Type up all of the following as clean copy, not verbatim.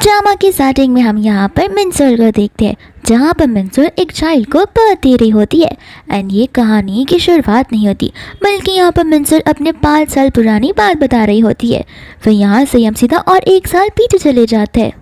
Drama की starting में हम यहाँ पर मिनसोल को देखते हैं, जहाँ पर मिनसोल एक चाइल्ड को बर्थ दे रही होती है। एंड ये कहानी की शुरुआत नहीं होती, बल्कि यहाँ पर मिनसोल अपने 5 साल पुरानी बात बता रही होती है। फिर यहाँ से हम सीधा और 1 साल पीछे चले जाते हैं,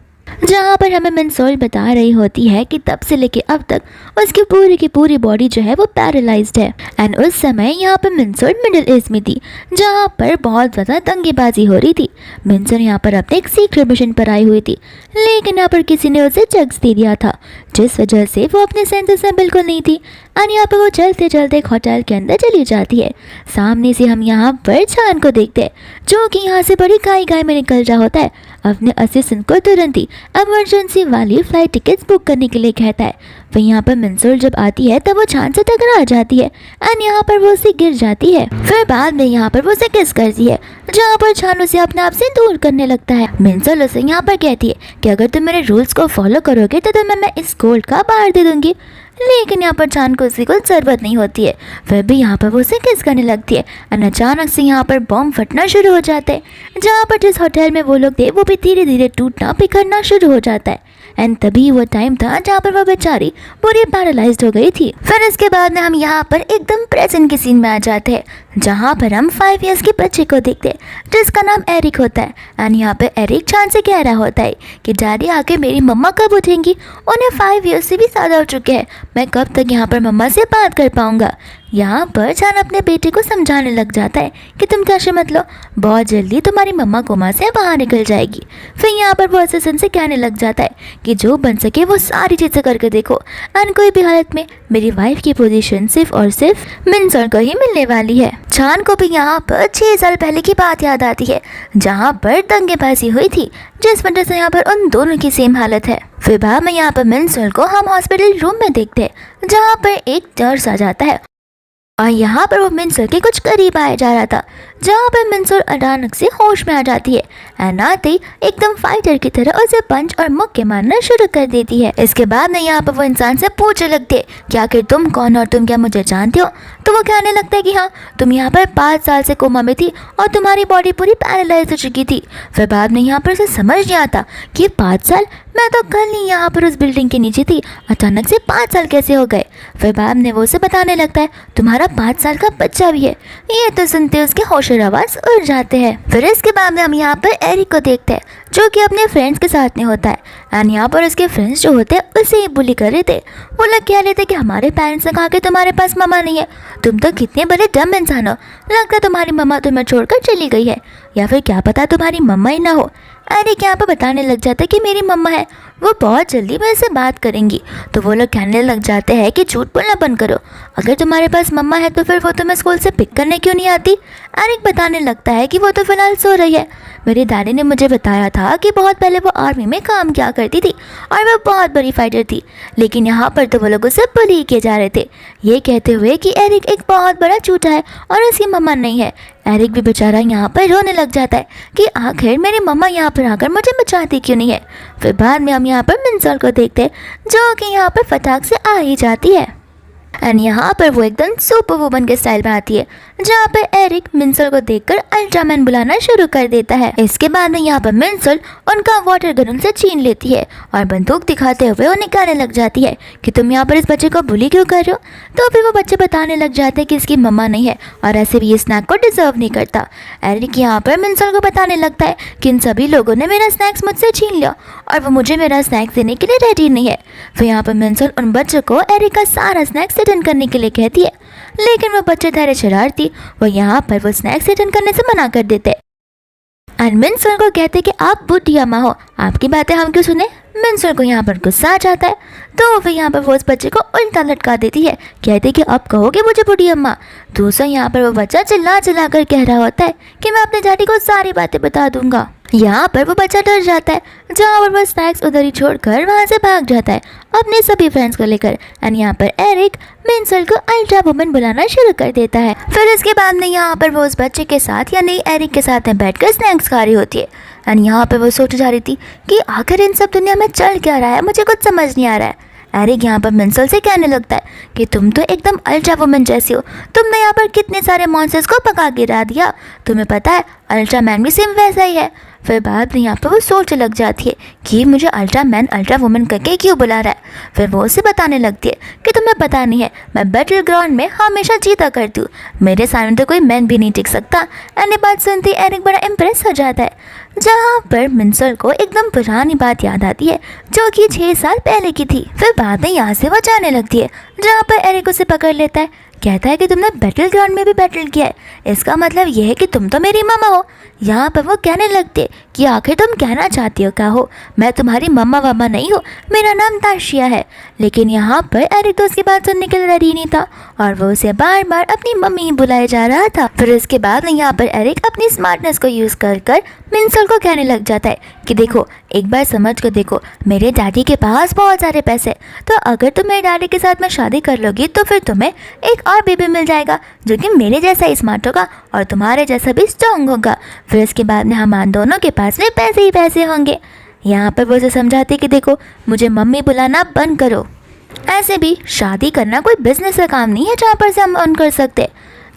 जहाँ पर हमें मिनसोल बता रही होती है कि तब से लेके अब तक उसकी पूरी की पूरी बॉडी जो है वो पैरालाइज्ड है। एंड उस समय यहाँ पर मिनसोल मिडिल एज में थी, जहाँ पर बहुत ज़्यादा दंगेबाजी हो रही थी। मिनसोल यहाँ पर अपने एक सीक्रेट मिशन पर आई हुई थी, लेकिन यहाँ पर किसी ने उसे ड्रग्स दे दिया था, जिस वजह से वो अपने सेंसेस में बिल्कुल नहीं थी। और यहाँ पर वो चलते चलते एक होटल के अंदर चली जाती है। सामने से हम यहाँ पर चान को देखते हैं, जो कि यहाँ से बड़ी गाय में निकल रहा होता है। अपने असिस्टेंट को तुरंत ही इमरजेंसी वाली फ्लाइट टिकट्स बुक करने के लिए कहता है। फिर यहाँ पर मिनसोल जब आती है तब वो चान से टकरा जाती है एंड यहाँ पर वो उससे गिर जाती है। फिर बाद में यहाँ पर वो उसे किस करती है, जहाँ पर चान उसे अपने आप से दूर करने लगता है। मिनसोल उसे यहाँ पर कहती है कि अगर तुम मेरे रूल्स को फॉलो करोगे तो तुम्हें मैं इस गोल्ड का बाहर दे दूंगी। लेकिन यहाँ पर चान को उसकी कोई ज़रूरत नहीं होती है। फिर भी यहाँ पर वो उसे किस करने लगती है और अचानक से यहाँ पर बॉम्ब फटना शुरू हो जाता है, जहाँ पर जिस होटल में वो लोग थे वो भी धीरे धीरे टूटना बिखरना शुरू हो जाता है। एंड तभी वो टाइम था जहाँ पर वो बेचारी पूरी पैरालाइज्ड हो गई थी। फिर इसके बाद में हम यहाँ पर एकदम प्रेजेंट के सीन में आ जाते हैं, जहाँ पर हम 5 इयर्स के बच्चे को देखते हैं, जिसका नाम एरिक होता है। एंड यहाँ पे एरिक चान से कह रहा होता है कि डैडी आके मेरी मम्मा कब उठेंगी, उन्हें 5 इयर्स से भी ज़्यादा हो चुके हैं, मैं कब तक यहाँ पर मम्मा से बात कर पाऊँगा। यहाँ पर चान अपने बेटे को समझाने लग जाता है कि तुम कैसे मत लो, बहुत जल्दी तुम्हारी मम्मा कोमा से बाहर निकल जाएगी। फिर यहाँ पर वो असिस्टेंट से कहने लग जाता है कि जो बन सके वो सारी चीज़ें करके देखो, एंड कोई भी हालत में मेरी वाइफ की पोजीशन सिर्फ और सिर्फ मिनसोल को ही मिलने वाली है। चान को भी यहाँ पर 6 साल पहले की बात याद आती है, जहाँ पर दंगेबाजी हुई थी, जिस वजह से यहाँ पर उन दोनों की सेम हालत है। फिर बाद में यहाँ पर मिनसोल को हम हॉस्पिटल रूम में देखते हैं, जहाँ पर एक नर्स आ जाता है और यहाँ पर वो मिनसोल के कुछ करीब आया जा रहा था, जहाँ पर मिनसोल अचानक से होश में आ जाती है एंड आते ही एकदम फाइटर की तरह उसे पंच और मुक्के मारना शुरू कर देती है। इसके बाद में यहाँ पर वो इंसान से पूछने लगती है कि आखिर तुम कौन और तुम क्या मुझे जानते हो। तो वो कहने लगता है कि हाँ, तुम यहाँ पर 5 साल से कोमा में थी और तुम्हारी बॉडी पूरी पैरालाइज हो चुकी थी। फिर बाद में यहाँ पर उसे समझ नहीं आता कि 5 साल, मैं तो कल ही यहाँ पर उस बिल्डिंग के नीचे थी, अचानक से 5 साल कैसे हो गए। फिर बाद में वो उसे बताने लगता है तुम्हारा 5 साल का बच्चा भी है। ये तो सुनते उसके होश और आवाज़ उड़ जाते हैं। फिर इसके बाद में हम यहाँ पर एरिक को देखते हैं, जो कि अपने फ्रेंड्स के साथ में होता है। एंड यहाँ पर उसके फ्रेंड्स जो होते हैं उसे ही बुली कर रहे थे। वो लोग कह रहे थे कि हमारे पेरेंट्स ने कहा कि तुम्हारे पास मम्मा नहीं है, तुम तो कितने बड़े डम इंसान हो, लगता है तुम्हारी मम्मा तुम्हें छोड़कर चली गई है, या फिर क्या पता तुम्हारी मम्मा ही ना हो। एरिक यहाँ पर बताने लग जाता है कि मेरी मम्मा है, वो बहुत जल्दी मेरे से बात करेंगी। तो वो लोग कहने लग जाते हैं कि झूठ बोलना बंद करो, अगर तुम्हारे पास मम्मा है तो फिर वो तुम्हें स्कूल से पिक करने क्यों नहीं आती। एरिक बताने लगता है कि वो तो फिलहाल सो रही है, मेरे दादी ने मुझे बताया था कि बहुत पहले वो आर्मी में काम किया करती थी और वो बहुत बड़ी फाइटर थी, लेकिन यहाँ पर तो वो लोग उसे बुली किए जा रहे थे, ये कहते हुए कि एरिक एक बहुत बड़ा झूठा है और उसकी मम्मा नहीं है। एरिक भी बेचारा यहाँ पर रोने लग जाता है कि आखिर मेरी मम्मा यहाँ पर आकर मुझे बचाती क्यों नहीं है। फिर बाद में हम यहाँ पर मिनसोल को देखते हैं, जो कि यहाँ पर फटाक से आ ही जाती है एंड यहाँ पर वो एकदम सुपर वुमन के स्टाइल में आती है, जहाँ पर एरिक मिनसोल को देखकर अल्ट्रामैन बुलाना शुरू कर देता है। इसके बाद में यहाँ पर मिनसोल उनका वाटर गन उनसे छीन लेती है और बंदूक दिखाते हुए उन्हें कहने लग जाती है कि तुम यहाँ पर इस बच्चे को बुली क्यों कर रहे हो। तो फिर वो बच्चे बताने लग जाते हैं कि इसकी मम्मा नहीं है और ऐसे भी ये स्नैक को डिजर्व नहीं करता। एरिक यहाँ पर मिनसोल को बताने लगता है कि इन सभी लोगों ने मेरा स्नैक्स मुझसे छीन लिया और वो मुझे मेरा स्नैक्स देने के लिए रेडी नहीं है। फिर यहाँ पर मिनसोल उन बच्चों को एरिक का सारा स्नैक्स रिटर्न करने के लिए कहती है, लेकिन वो बच्चे ठहरे शरारती, वो यहाँ पर वो स्नैक्स रिटर्न करने से मना कर देते और मिनसोल को कहते कि आप बुढ़ी अम्मा हो, आपकी बातें हम क्यों सुने। मिनसोल को यहाँ पर गुस्सा आ जाता है, तो फिर यहाँ पर वो उस बच्चे को उल्टा लटका देती है, कहते कि अब कहोगे मुझे बुढ़ी अम्मा। दूसरा यहाँ पर वो बच्चा चिल्ला चिल्ला कर कह रहा होता है कि मैं अपने डैडी को सारी बातें बता दूंगा। यहाँ पर वो बच्चा डर जाता है, जहाँ पर वो स्नैक्स उधर ही छोड़कर वहाँ से भाग जाता है अपने सभी फ्रेंड्स को लेकर। एंड यहाँ पर एरिक मिनसोल को अल्ट्रा वुमन बुलाना शुरू कर देता है। फिर इसके बाद में यहाँ पर वो उस बच्चे के साथ यानी एरिक के साथ में बैठकर स्नैक्स खा रही होती है। एंड यहाँ पर वो सोच जा रही थी कि आखिर इन सब दुनिया में चल क्या रहा है, मुझे कुछ समझ नहीं आ रहा है। एरिक यहाँ पर मिनसोल से कहने लगता है कि तुम तो एकदम अल्ट्रा वुमन जैसी हो, तुमने यहाँ पर कितने सारे मॉन्स्टर्स को पका गिरा दिया, तुम्हें पता है अल्ट्रा मैन भी सेम वैसा ही है। फिर बाद में यहाँ पर वो सोचने लग जाती है कि मुझे अल्ट्रा मैन अल्ट्रा वुमन करके क्यों बुला रहा है। फिर वो उसे बताने लगती है कि तुम्हें पता नहीं है, मैं बैटल ग्राउंड में हमेशा जीता करती हूँ, मेरे सामने तो कोई मैन भी नहीं टिक सकता। अन्य बात सुनती एरिक बड़ा इम्प्रेस हो जाता है, जहाँ पर मिंसल को एकदम पुरानी बात याद आती है जो कि 6 साल पहले की थी। फिर बाद में यहाँ से वो जाने लगती है, जहाँ पर एरिक उसे पकड़ लेता है, कहता है कि तुमने बैटल ग्राउंड में भी बैटल किया है, इसका मतलब यह है कि तुम तो मेरी मम्मा हो। यहाँ पर वो कहने लगते हैं कि आखिर तुम कहना चाहती हो क्या हो, मैं तुम्हारी मम्मा वम्मा नहीं हूँ, मेरा नाम ताशिया है। लेकिन यहाँ पर एरिक तो उसकी बात सुनने के लिए रेडी नहीं था और वो उसे बार बार अपनी मम्मी ही बुलाया जा रहा था। फिर उसके बाद यहाँ पर एरिक अपनी स्मार्टनेस को यूज़ कर कर मिंसल को कहने लग जाता है कि देखो, एक बार समझ कर देखो, मेरे डैडी के पास बहुत सारे पैसे, तो अगर तुम मेरे डैडी के साथ में शादी कर लोगी तो फिर तुम्हें एक और बेबी मिल जाएगा जो कि मेरे जैसा ही स्मार्ट होगा और तुम्हारे जैसा भी स्ट्रॉन्ग होगा। फिर इसके बाद में हमारे दोनों के पास में पैसे ही पैसे होंगे। यहाँ पर वो उसे समझाते कि देखो, मुझे मम्मी बुलाना बंद करो, ऐसे भी शादी करना कोई बिजनेस का काम नहीं है जहाँ पर से हम अर्न कर सकते।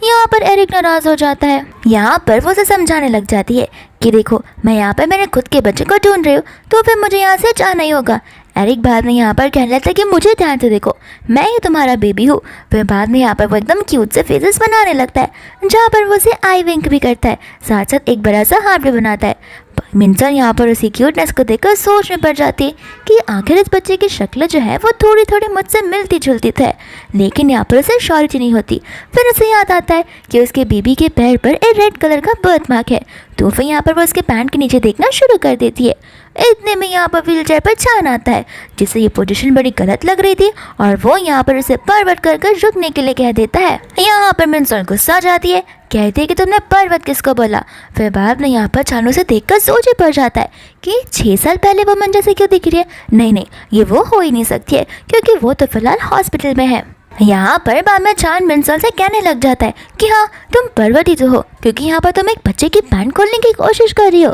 यहाँ पर एरिक नाराज हो जाता है। यहाँ पर वो उसे समझाने लग जाती है कि देखो, मैं यहाँ पर मेरे खुद के बच्चे को ढूंढ रही हूँ, तो फिर मुझे यहाँ से जाना ही होगा। एरिक बाद में यहाँ पर कहने लगता है कि मुझे ध्यान से देखो, मैं ही तुम्हारा बेबी हूँ। फिर बाद में यहाँ पर वो एकदम क्यूट से फेसेस बनाने लगता है, जहाँ पर वो उसे आई विंक भी करता है, साथ साथ एक बड़ा सा हार्ट भी बनाता है। मिंसल यहाँ पर उसी क्यूटनेस को देखकर सोच में पड़ जाती है कि आखिर इस बच्चे की शक्ल जो है वो थोड़ी थोड़ी मुझसे मिलती जुलती थे, लेकिन यहाँ पर उसे श्योरिटी नहीं होती। फिर उसे याद आता है कि उसके बेबी के पैर पर एक रेड कलर का बर्थ मार्क है, तो फिर यहाँ पर वो उसके पैंट के नीचे देखना शुरू कर देती है। इतने में यहाँ पर व्हील चेयर पर चान आता है, जिससे ये पोजीशन बड़ी गलत लग रही थी और वो यहाँ पर उसे पर्वत कर रुकने के लिए कह देता है। यहाँ पर मिंसल गुस्सा जाती है, कहती है कि तुमने पर्वत किसको बोला। फिर बाद में यहाँ पर चानू से देखकर सोच ही पड़ जाता है कि 6 साल पहले वो मन जैसे क्यों दिख रही है। नहीं, ये वो हो ही नहीं सकती है, क्योंकि वो तो फिलहाल हॉस्पिटल में है। यहाँ पर बाद में चांद मिंसल से कहने लग जाता है कि हाँ, तुम पर्वत ही तो हो, क्योंकि यहाँ पर तुम एक बच्चे की पैंट खोलने की कोशिश कर रही हो।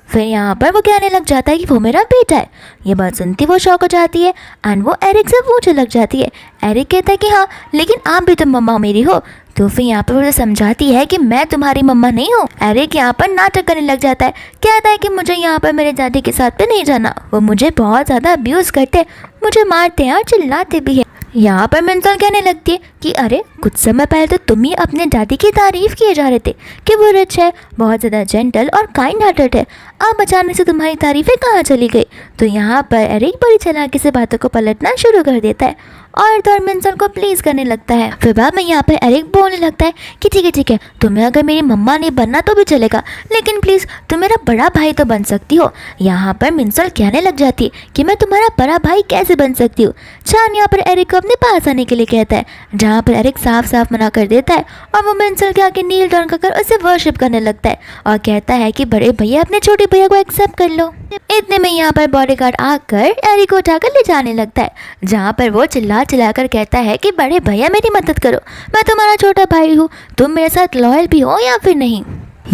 फिर यहाँ पर वो कहने लग जाता है कि वो मेरा बेटा है। ये बात सुनती वो शौक हो जाती है एंड वो एरिक से पूछने लग जाती है। एरिक कहता है कि हाँ, लेकिन आप भी तो मम्मा मेरी हो। तो फिर यहाँ पर वो समझाती है कि मैं तुम्हारी मम्मा नहीं हूँ। एरिक यहाँ पर नाटक करने लग जाता है, कहता है कि मुझे यहाँ पर मेरे दादी के साथ पे नहीं जाना, वो मुझे बहुत ज़्यादा अब्यूज़ करते, मुझे मारते हैं और चिल्लाते भी हैं। यहाँ पर मिंसल कहने लगती है कि अरे, कुछ समय पहले तो तुम ही अपने दादी की तारीफ किए जा रहे थे कि वो रिच है, बहुत ज़्यादा जेंटल और काइंड हार्टेड है, अब अचानक से तुम्हारी तारीफें कहाँ चली गई। तो यहाँ पर एरिक बड़ी चालाकी से बातों को पलटना शुरू कर देता है और तो मिंसल को प्लीज करने लगता है। फिर बाद में यहाँ पर एरिक बोलने लगता है कि ठीक है, तुम्हें अगर मेरी मम्मा नहीं बनना तो भी चलेगा, लेकिन प्लीज तुम मेरा बड़ा भाई तो बन सकती हो। यहाँ पर मिंसल कहने लग जाती है कि मैं तुम्हारा बड़ा भाई कैसे बन सकती हूँ। चान यहाँ पर एरिक को अपने पास आने के लिए कहता है, जहाँ पर एरिक साफ साफ मना कर देता है और वो मिंसल के आगे नील डाउन कर उसे वर्शिप करने लगता है और कहता है कि बड़े भैया अपने छोटे भैया को एक्सेप्ट कर लो। इतने में यहाँ पर बॉडीगार्ड आकर एरिक को उठाकर ले जाने लगता है, जहाँ पर वो चिल्लाकर कहता है कि बड़े भैया मेरी मदद करो, मैं तुम्हारा छोटा भाई हूँ, तुम मेरे साथ लॉयल भी हो या फिर नहीं।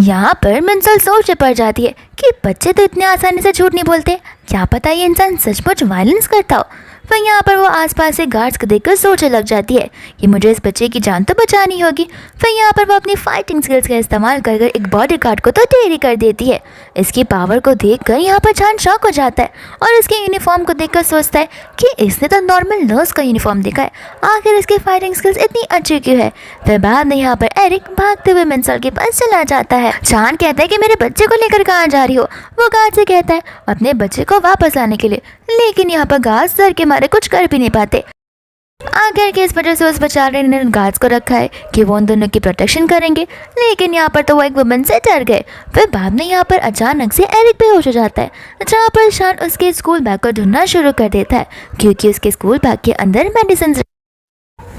यहाँ पर मिंसल सोच पड़ जाती है कि बच्चे तो इतने आसानी से झूठ नहीं बोलते, क्या पता ये इंसान सचमुच वायलेंस करता हो। फिर यहाँ पर वो आसपास से गार्ड्स को देखकर सोचने लग जाती है कि मुझे इस बच्चे की जान तो बचानी होगी। फिर यहाँ पर वो अपनी फाइटिंग स्किल्स का इस्तेमाल कर एक बॉडीगार्ड को तो ढेर कर देती है। इसकी पावर को देखकर यहाँ पर चांद शॉक हो जाता है और इसके यूनिफॉर्म को देखकर सोचता है कि इसने तो नॉर्मल नर्स का यूनिफॉर्म देखा है, आखिर इसकी फाइटिंग स्किल्स इतनी अच्छी क्यों है। फिर बाद में यहाँ पर एरिक भागते हुए मिंसल के पास चला जाता है। चांद कहता है कि मेरे बच्चे को लेकर कहाँ जा रही हो। वो गार्ड से कहता है अपने बच्चे को वापस लाने के लिए, लेकिन यहाँ पर गार्ड्स डर के मारे कुछ कर भी नहीं पाते। आखिर के इस वजह से उस बेचारे ने गार्ड्स को रखा है कि वो उन दोनों की प्रोटेक्शन करेंगे, लेकिन यहाँ पर तो वो एक वुमन से डर गए। फिर बाद में यहाँ पर अचानक से एरिक बेहोश हो जाता है, जहाँ पर शान उसके स्कूल बैग को ढूंढना शुरू कर देता है, क्योंकि उसके स्कूल बैग के अंदर मेडिसिन।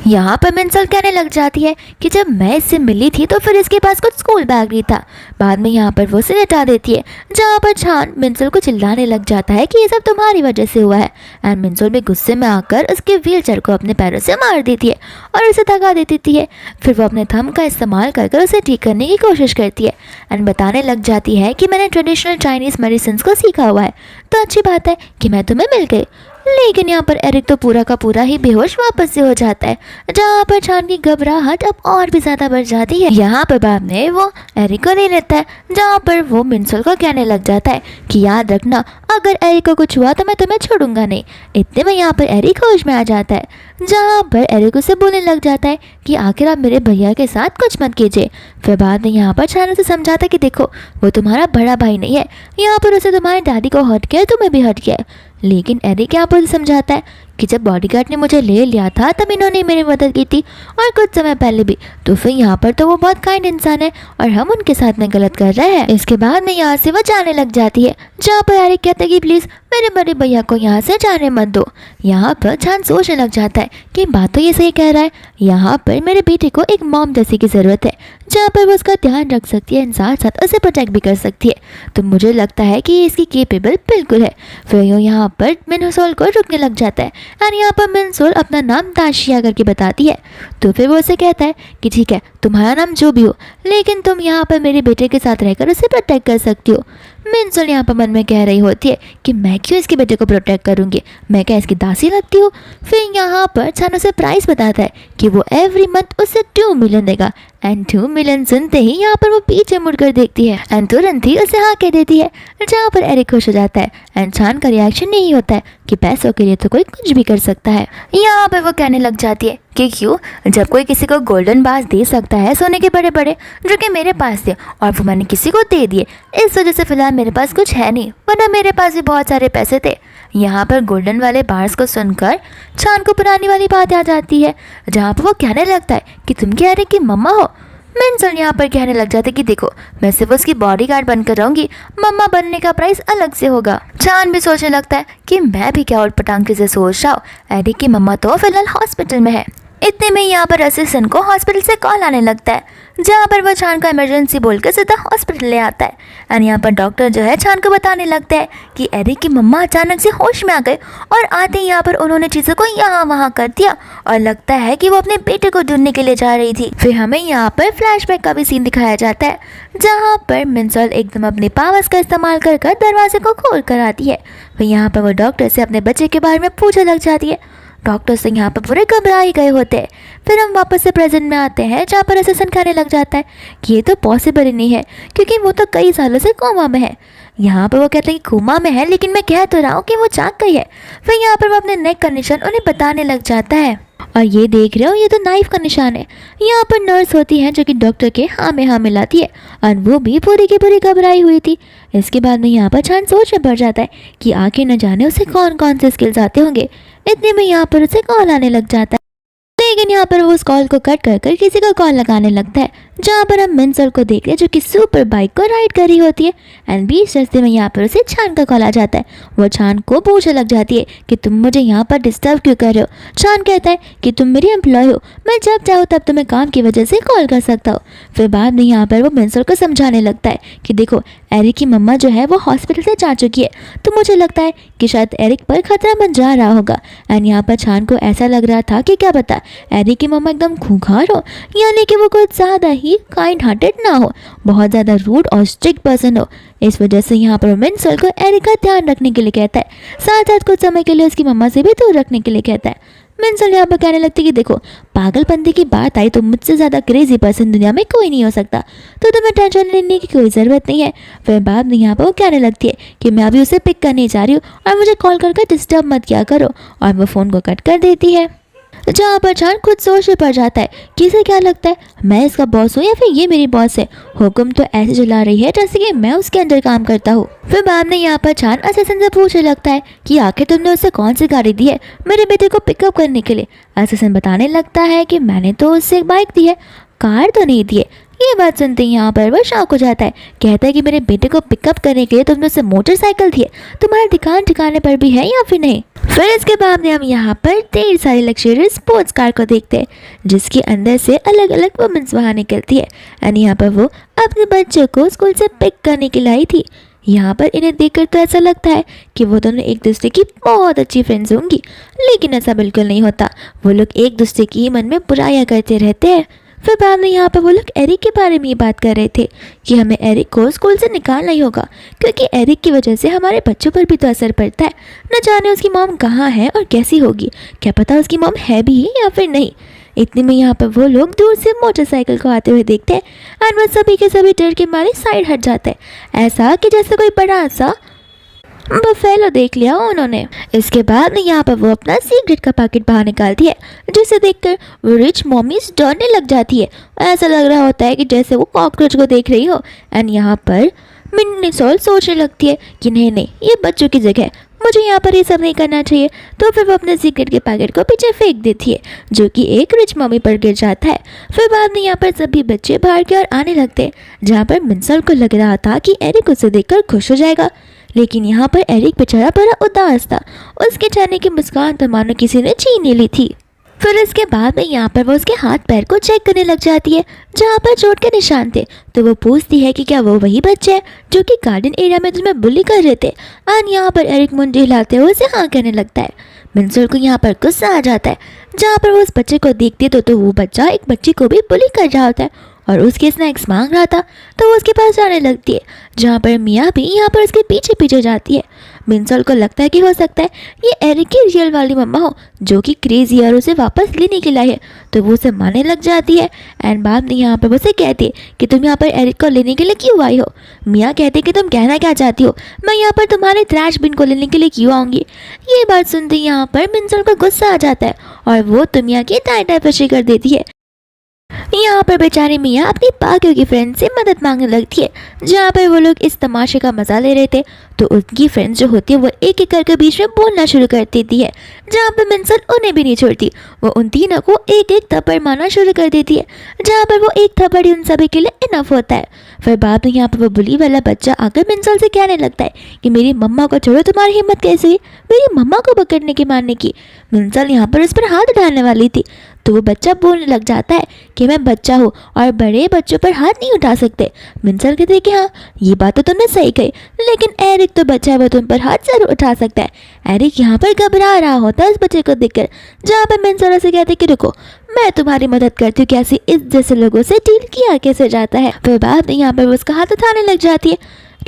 यहाँ पर मिंसल कहने लग जाती है कि जब मैं इससे मिली थी तो फिर इसके पास कुछ स्कूल बैग नहीं था। बाद में यहाँ पर वो उसे हटा देती है, जहाँ पर छान मिंसल को चिल्लाने लग जाता है कि ये सब तुम्हारी वजह से हुआ है। एंड मिंसल भी गुस्से में आकर उसके व्हीलचेयर को अपने पैरों से मार देती है और उसे दगा दे देती है। फिर वो अपने थंब का इस्तेमाल कर उसे ठीक करने की कोशिश करती है एंड बताने लग जाती है कि मैंने ट्रेडिशनल चाइनीज़ मेडिसिन को सीखा हुआ है, तो अच्छी बात है कि मैं तुम्हें मिल गई। लेकिन यहाँ पर एरिक तो पूरा का पूरा ही बेहोश वापस से हो जाता है, जहाँ पर चान की घबराहट अब और भी ज्यादा बढ़ जाती है। यहाँ पर बाप ने वो एरिक को ले लेता है, जहाँ पर वो मिनसोल को कहने लग जाता है कि याद रखना, अगर एरिक को कुछ हुआ तो मैं तुम्हें छोड़ूंगा नहीं। इतने में यहाँ पर एरिक होश में आ जाता है, जहाँ पर एरिक उसे बोलने लग जाता है कि आखिर आप मेरे भैया के साथ कुछ मत कीजिए। फिर बाद में यहाँ पर चान उसे समझाता है कि देखो, वो तुम्हारा बड़ा भाई नहीं है, यहाँ पर उसे तुम्हारे दादी को हट गया, तुम्हें भी हट गया। लेकिन एरिक यहाँ पर समझाता है कि जब बॉडीगार्ड ने मुझे ले लिया था तब इन्होंने मेरी मदद की थी, और कुछ समय पहले भी, तो फिर यहाँ पर तो वो बहुत काइंड इंसान है और हम उनके साथ में गलत कर रहे हैं। इसके बाद में यहाँ से वो जाने लग जाती है, जहाँ पर एरिक कहता है कि प्लीज़ मेरे बड़े भैया को यहाँ से जाने मत दो। यहाँ पर चान सोचने लग जाता है कि बात तो ये सही कह रहा है, यहाँ पर मेरे बेटे को एक मॉम जैसी की ज़रूरत है, जहाँ पर वो उसका ध्यान रख सकती है, साथ साथ उसे प्रोटेक्ट भी कर सकती है। तो मुझे लगता है कि इसकी केपेबल बिल्कुल है। फिर यूँ यहाँ पर मिनसोल को रुकने लग जाता है, और यहाँ पर मिनसोल अपना नाम ताशिया करके बताती है। तो फिर वो उसे कहता है कि ठीक है, तुम्हारा नाम जो भी हो, लेकिन तुम यहाँ पर मेरे बेटे के साथ रहकर उसे प्रोटेक्ट कर सकती हो। मिनसोल यहाँ पर मन में कह रही होती है कि मैं क्यों इसके बेटे को प्रोटेक्ट करूँगी, मैं क्या इसकी दासी लगती हूँ। फिर यहाँ पर चान उसे प्राइस बताता है कि वो एवरी मंथ उसे 2 मिलियन देगा। एंड 2 मिलियन सुनते ही यहाँ पर वो पीछे मुड़कर देखती है एंड तुरंत ही उसे हाँ कह देती है, जहाँ पर एरिक खुश हो जाता है। एंड चान का रिएक्शन यही होता है कि पैसों के लिए तो कोई कुछ भी कर सकता है। यहाँ पर वो कहने लग जाती है कि क्यों, जब कोई किसी को गोल्डन बार्स दे सकता है सोने के बड़े बड़े, जो कि मेरे पास थे और वो मैंने किसी को दे दिए, इस वजह से फिलहाल मेरे पास कुछ है नहीं, वरना मेरे पास भी बहुत सारे पैसे थे। यहाँ पर गोल्डन वाले बार्स को सुनकर चान को पुरानी वाली बात याद आती है, जहाँ पर वो कहने लगता है कि तुम क्या एरिक की मम्मा हो। मिनसोल यहाँ पर कहने लग जाते कि देखो, मैं सिर्फ उसकी बॉडीगार्ड बनकर रहूंगी, मम्मा बनने का प्राइस अलग से होगा। चान भी सोचने लगता है कि मैं भी क्या उटपटांग से सोच रहा हूँ, एरिक की मम्मा तो फिलहाल हॉस्पिटल में है। इतने में यहाँ पर असिस्टेंट को हॉस्पिटल से कॉल आने लगता है, जहाँ पर वो चान का इमरजेंसी बोलकर सीधा हॉस्पिटल ले आता है। एंड यहाँ पर डॉक्टर जो है चान को बताने लगता है कि एरिक की मम्मा अचानक से होश में आ गए और आते ही यहाँ पर उन्होंने चीज़ों को यहाँ वहाँ कर दिया और लगता है कि वो अपने बेटे को ढूंढने के लिए जा रही थी। फिर हमें यहाँ पर फ्लैशबैक का भी सीन दिखाया जाता है, जहाँ पर मिनसोल एकदम अपने पावर्स का इस्तेमाल कर दरवाजे को खोल कर आती है। फिर यहाँ पर वो डॉक्टर से अपने बच्चे के बारे में पूछने लग जाती है। डॉक्टर सिंह यहाँ पर पूरे घबरा ही गए होते हैं। फिर हम वापस से प्रेजेंट में आते हैं, जहाँ पर असिस्टेंट कहने लग जाता है कि ये तो पॉसिबल ही नहीं है, क्योंकि वो तो कई सालों से कोमा में है। यहाँ पर वो कहते हैं कि कोमा में है, लेकिन मैं कह तो रहा हूँ कि वो जाग गई है। फिर यहाँ पर वो अपने नेक का निशान उन्हें बताने लग जाता है, और ये देख रहे हो, ये तो नाइफ का निशान है। यहाँ पर नर्स होती है जो कि डॉक्टर के हाँ में हाँ मिलाती है, और वो भी पूरी की पूरी घबराई हुई थी। इसके बाद में यहाँ पर चान सोच में पड़ जाता है कि आखिर न जाने उसे कौन कौन से स्किल्स आते होंगे। इतने में यहाँ पर उसे कॉल आने लग जाता है, लेकिन यहाँ पर वो उस कॉल को कट कर किसी को कॉल लगाने लगता है, जहाँ पर हम मिनसोल को देख रहे हैं जो कि सुपर बाइक को राइड कर रही होती है। एंड बीच रास्ते में यहाँ पर उसे चान का कॉल आ जाता है। वो चान को पूछने लग जाती है कि तुम मुझे यहाँ पर डिस्टर्ब क्यों कर रहे हो। चान कहता है कि तुम मेरी एम्प्लॉय हो, मैं जब चाहूँ तब तुम्हें काम की वजह से कॉल कर सकता हूँ। फिर बाद में यहाँ पर वो मिनसोल को समझाने लगता है कि देखो, एरिक की मम्मा जो है वो हॉस्पिटल से जा चुकी है, तो मुझे लगता है कि शायद एरिक पर खतरा बन जा रहा होगा। एंड यहाँ पर चान को ऐसा लग रहा था कि क्या पता एरिक की मम्मा एकदम खूंखार हो, यानी कि वो कुछ ज़्यादा ही काइंड हार्टेड ना हो, बहुत ज़्यादा रूड और स्ट्रिक्ट पर्सन हो। इस वजह से यहाँ पर मिनसोल को एरिक का ध्यान रखने के लिए कहता है, साथ साथ कुछ समय के लिए उसकी मम्मा से भी दूर रखने के लिए कहता है। मिनसोल यहाँ पर कहने लगती कि देखो, पागलपंती की बात आई तो मुझसे ज़्यादा क्रेजी पर्सन दुनिया में कोई नहीं हो सकता, तो तुम्हें टेंशन लेने की कोई ज़रूरत नहीं है। फिर बाद में यहाँ पर वो कहने लगती है कि मैं अभी उसे पिक करने जा रही हूँ और मुझे कॉल करके डिस्टर्ब मत किया करो, और वो फ़ोन को कट कर देती है। जहाँ पर चान खुद सोच में पड़ जाता है कि इसे क्या लगता है, मैं इसका बॉस हूँ या फिर ये मेरी बॉस है। हुक्म तो ऐसे चला रही है जैसे कि मैं उसके अंदर काम करता हूँ। फिर बाद में यहाँ पर चान असिस्टेंट से पूछने लगता है कि आखिर तुमने उसे कौन सी गाड़ी दी है मेरे बेटे को पिकअप करने के लिए। असिस्टेंट बताने लगता है कि मैंने तो उससे एक बाइक दी है, कार तो नहीं दी है। ये बात सुनते ही यहाँ पर वह शॉक हो जाता है, कहता है कि मेरे बेटे को पिकअप करने के लिए तुमने उसे मोटरसाइकिल दी है, तुम्हारे दुकान ठिकाने पर भी है या फिर नहीं। फिर इसके बाद में हम यहाँ पर ढेर सारी लग्जरियस स्पोर्ट्स कार को देखते हैं, जिसके अंदर से अलग अलग वुमेन्स बाहर निकलती है। एंड यहाँ पर वो अपने बच्चों को स्कूल से पिक करने के लिए आई थी। यहाँ पर इन्हें देखकर तो ऐसा लगता है कि वो दोनों एक दूसरे की बहुत अच्छी फ्रेंड्स होंगी, लेकिन ऐसा बिल्कुल नहीं होता। वो लोग एक दूसरे की मन में बुराइयां करते रहते हैं। फिर बाद में यहाँ पर वो लोग एरिक के बारे में ही बात कर रहे थे कि हमें एरिक को स्कूल से निकालना ही होगा, क्योंकि एरिक की वजह से हमारे बच्चों पर भी तो असर पड़ता है। न जाने उसकी मॉम कहाँ है और कैसी होगी, क्या पता उसकी मॉम है भी या फिर नहीं। इतने में यहाँ पर वो लोग दूर से मोटरसाइकिल को आते हुए देखते हैं और वह सभी के सभी डर के मारे साइड हट जाते हैं, ऐसा कि जैसे कोई बड़ा सा बफेलो देख लिया उन्होंने। इसके बाद यहाँ पर वो अपना सिगरेट का पैकेट बाहर निकालती है, जिसे देखकर वो रिच मॉमीज डरने लग जाती है। ऐसा लग रहा होता है कि जैसे वो कॉकरोच को देख रही हो। एंड यहाँ पर मिनी सोल सोचने लगती है कि नहीं नहीं, ये बच्चों की जगह है, मुझे यहाँ पर ये सब नहीं करना चाहिए। तो फिर वो अपने सिगरेट के पैकेट को पीछे फेंक देती है, जो कि एक रिच मम्मी पर गिर जाता है। फिर बाद में यहाँ पर सभी बच्चे बाहर की ओर आने लगते हैं, जहाँ पर मिंसल को लग रहा था कि एरिक उसे देखकर खुश हो जाएगा, लेकिन यहाँ पर एरिक बेचारा बड़ा उदास था। उसके चेहरे की मुस्कान तो मानो किसी ने छीन ही ली थी। फिर इसके बाद में यहाँ पर वो उसके हाथ पैर को चेक करने लग जाती है, जहाँ पर चोट के निशान थे। तो वो पूछती है कि क्या वो वही बच्चे हैं जो कि गार्डन एरिया में तुम्हें बुली कर रहे थे। और यहाँ पर एरिक मुंडी हिलाते हुए उसे हाँ कहने लगता है। मिंसल को यहाँ पर गुस्सा आ जाता है, जहाँ पर वो उस बच्चे को देखती है तो वो बच्चा एक बच्ची को भी बुली कर रहा होता है और उसके स्नैक्स मांग रहा था। तो वो उसके पास जाने लगती है, जहाँ पर मिया भी यहाँ पर उसके पीछे पीछे जाती है। मिंसल को लगता है कि हो सकता है ये एरिक की रियल वाली मम्मा हो, जो कि क्रेजी है और उसे वापस लेने के लिए है। तो वो उसे मानने लग जाती है। एंड बाद में यहाँ पर वो उसे कहती है कि तुम यहाँ पर एरिक को लेने के लिए क्यों आई हो। मिया कहते कि तुम कहना क्या चाहती हो, मैं यहाँ पर तुम्हारे ट्रैश बिन को लेने के लिए क्यों आऊँगी। ये बात सुनते यहाँ पर मिंसल को गुस्सा आ जाता है और वो तो मिया की टाई पशी कर देती है। यहाँ पर बेचारी मिया अपनी पाकियों की फ्रेंड से मदद मांगने लगती है, जहाँ पर वो लोग इस तमाशे का मजा ले रहे थे। तो उनकी फ्रेंड्स जो होती है वो एक एक करके बीच में बोलना शुरू कर देती है, जहाँ पर मिंसल उन्हें भी नहीं छोड़ती। वो उन तीनों को एक एक थप्पड़ मारना शुरू कर देती है, जहाँ पर वो एक थप्पड़ ही उन सभी के लिए इनफ होता है। फिर बाद में यहाँ पर वो बुली वाला बच्चा आकर मिंसल से कहने लगता है कि मेरी मम्मा को छोड़ो, तुम्हारी हिम्मत कैसे हुई मेरी मम्मा को पकड़ने की मारने की। मिंसल यहाँ पर उस पर हाथ उठाने वाली थी, तो वो बच्चा बोलने लग जाता है कि मैं बच्चा हूँ और बड़े बच्चों पर हाथ नहीं उठा सकते। मिंसल कहते हैं कि हाँ ये बात तो तुमने सही कही, लेकिन एरिक तो बच्चा है, वो तुम पर हाथ जरूर उठा सकता है। एरिक यहाँ पर घबरा रहा होता है उस बच्चे को देखकर, जहाँ पर मिंसल से कहते कि रुको मैं तुम्हारी मदद करती हूँ, कैसे इस जैसे लोगों से डील किया कैसे जाता है। फिर बाद में यहाँ पर वो उसका हाथ उठाने लग जाती है,